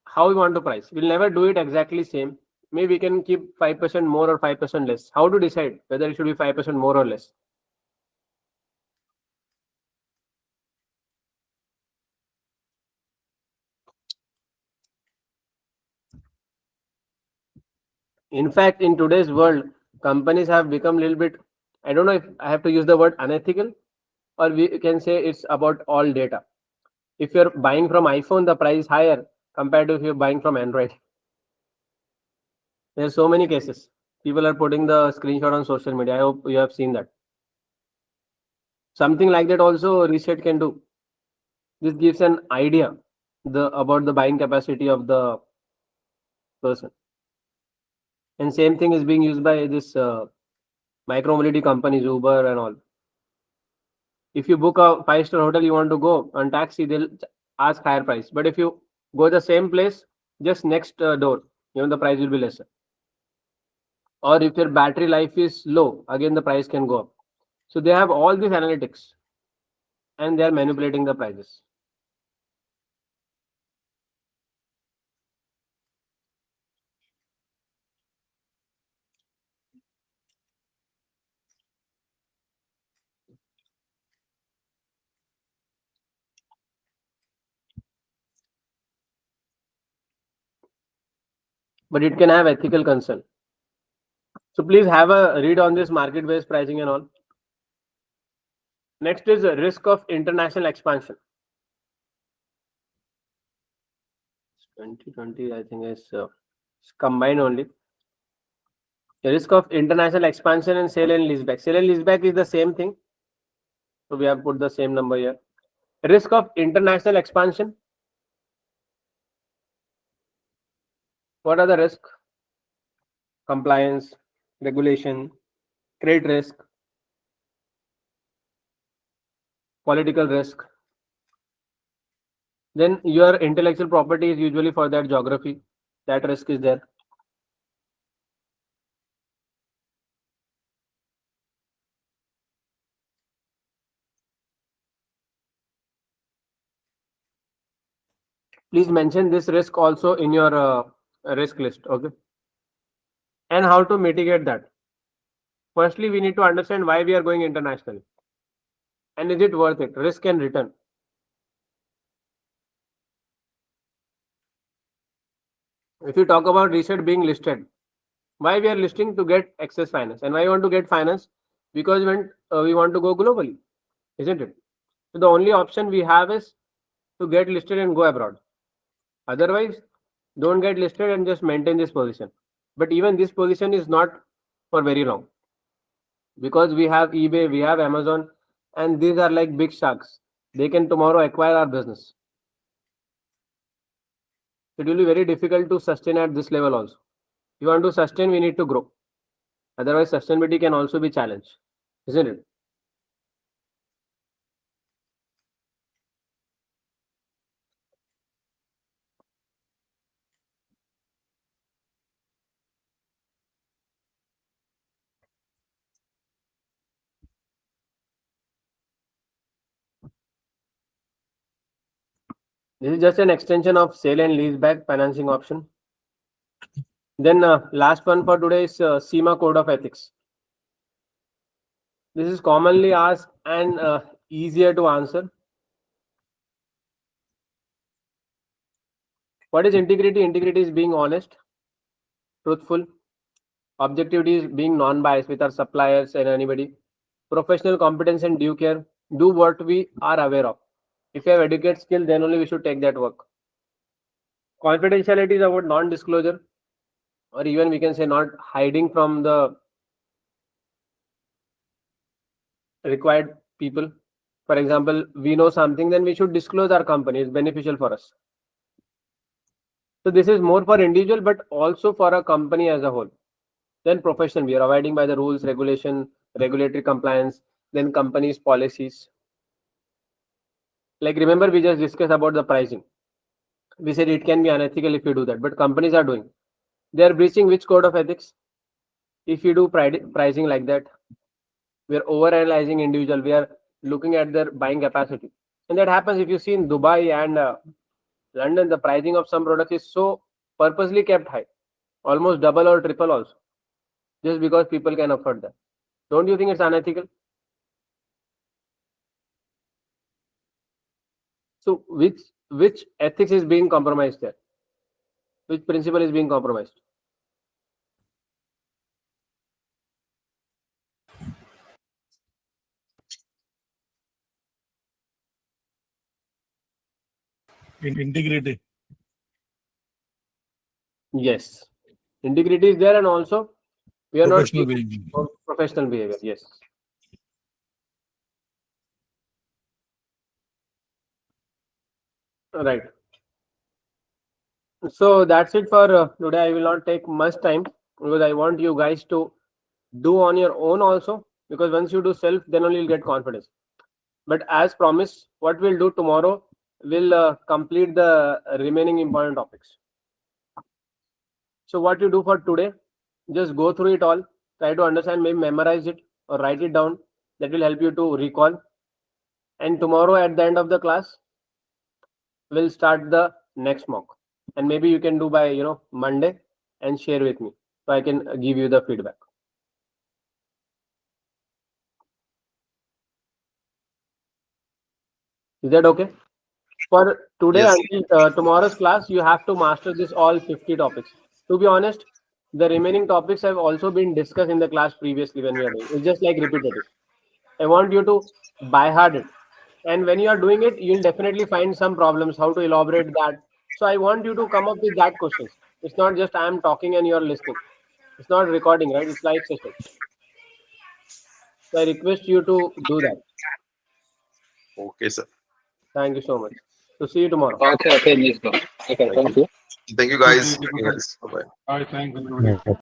how we want to price? We'll never do it exactly same. Maybe we can keep 5% more or 5% less. How to decide whether it should be 5% more or less? In fact, in today's world, companies have become a little bit, I don't know if I have to use the word unethical, or we can say it's about all data. If you're buying from iPhone, the price is higher compared to if you're buying from Android. There's so many cases. People are putting the screenshot on social media. I hope you have seen that. Something like that also Ressett can do. This gives an idea about the buying capacity of the person. And same thing is being used by this micro mobility companies, Uber and all. If you book a 5-star hotel, you want to go on taxi, they'll ask higher price. But if you go the same place, just next door, even the price will be lesser. Or if your battery life is low, again the price can go up. So they have all these analytics and they are manipulating the prices. But it can have ethical concern. So please have a read on this market-based pricing and all. Next is the risk of international expansion. 2020, I think is combined only. The risk of international expansion and sale and leaseback. Sale and leaseback is the same thing. So we have put the same number here. Risk of international expansion. What are the risks? Compliance, regulation, credit risk, political risk. Then your intellectual property is usually for that geography. That risk is there. Please mention this risk also in your risk list. Okay. And how to mitigate that. Firstly, we need to understand why we are going internationally. And is it worth it? Risk and return. If you talk about Ressett being listed, why we are listing? To get access finance. And why we want to get finance? Because when we want to go globally, isn't it? So the only option we have is to get listed and go abroad. Otherwise, don't get listed and just maintain this position. But even this position is not for very long, because we have eBay, we have Amazon, and these are like big sharks. They can tomorrow acquire our business. It will be very difficult to sustain at this level also. If you want to sustain, we need to grow. Otherwise, sustainability can also be challenged, isn't it? This is just an extension of sale and leaseback financing option. Then last one for today is CIMA Code of Ethics. This is commonly asked and easier to answer. What is integrity? Integrity is being honest, truthful. Objectivity is being non-biased with our suppliers and anybody. Professional competence and due care. Do what we are aware of. If you have adequate skill, then only we should take that work. Confidentiality is about non-disclosure, or even we can say not hiding from the required people. For example, we know something, then we should disclose our company. It's beneficial for us. So this is more for individual, but also for a company as a whole. Then professional, we are abiding by the rules, regulation, regulatory compliance, then companies' policies. Like remember, we just discussed about the pricing. We said it can be unethical if you do that, but companies are doing. They are breaching which code of ethics? If you do pricing like that, we are overanalyzing individual. We are looking at their buying capacity, and that happens if you see in Dubai and London. The pricing of some products is so purposely kept high, almost double or triple also, just because people can afford that. Don't you think it's unethical? So which ethics is being compromised there? Which principle is being compromised? Integrity. Yes, integrity is there, and also we are Professional not behavior. professional behavior. Yes. Right. So that's it for today. I will not take much time because I want you guys to do on your own also, because once you do self, then only you'll get confidence. But as promised, what we'll do tomorrow, we'll complete the remaining important topics. So what you do for today, just go through it all, try to understand, maybe memorize it or write it down. That will help you to recall. And tomorrow at the end of the class, we'll start the next mock. And maybe you can do by Monday and share with me, so I can give you the feedback. Is that okay? For today Yes. until tomorrow's class, you have to master this all 50 topics. To be honest, the remaining topics have also been discussed in the class previously when we are doing. It's just like repetitive. I want you to by heart it. And when you are doing it, you'll definitely find some problems, how to elaborate that. So I want you to come up with that questions. It's not just I am talking and you're listening. It's not recording, right? It's live session. So I request you to do that. Okay, sir. Thank you so much. So see you tomorrow. Okay, Nisba. Okay, thank you. Thank you, guys. Bye-bye. All right, thank you.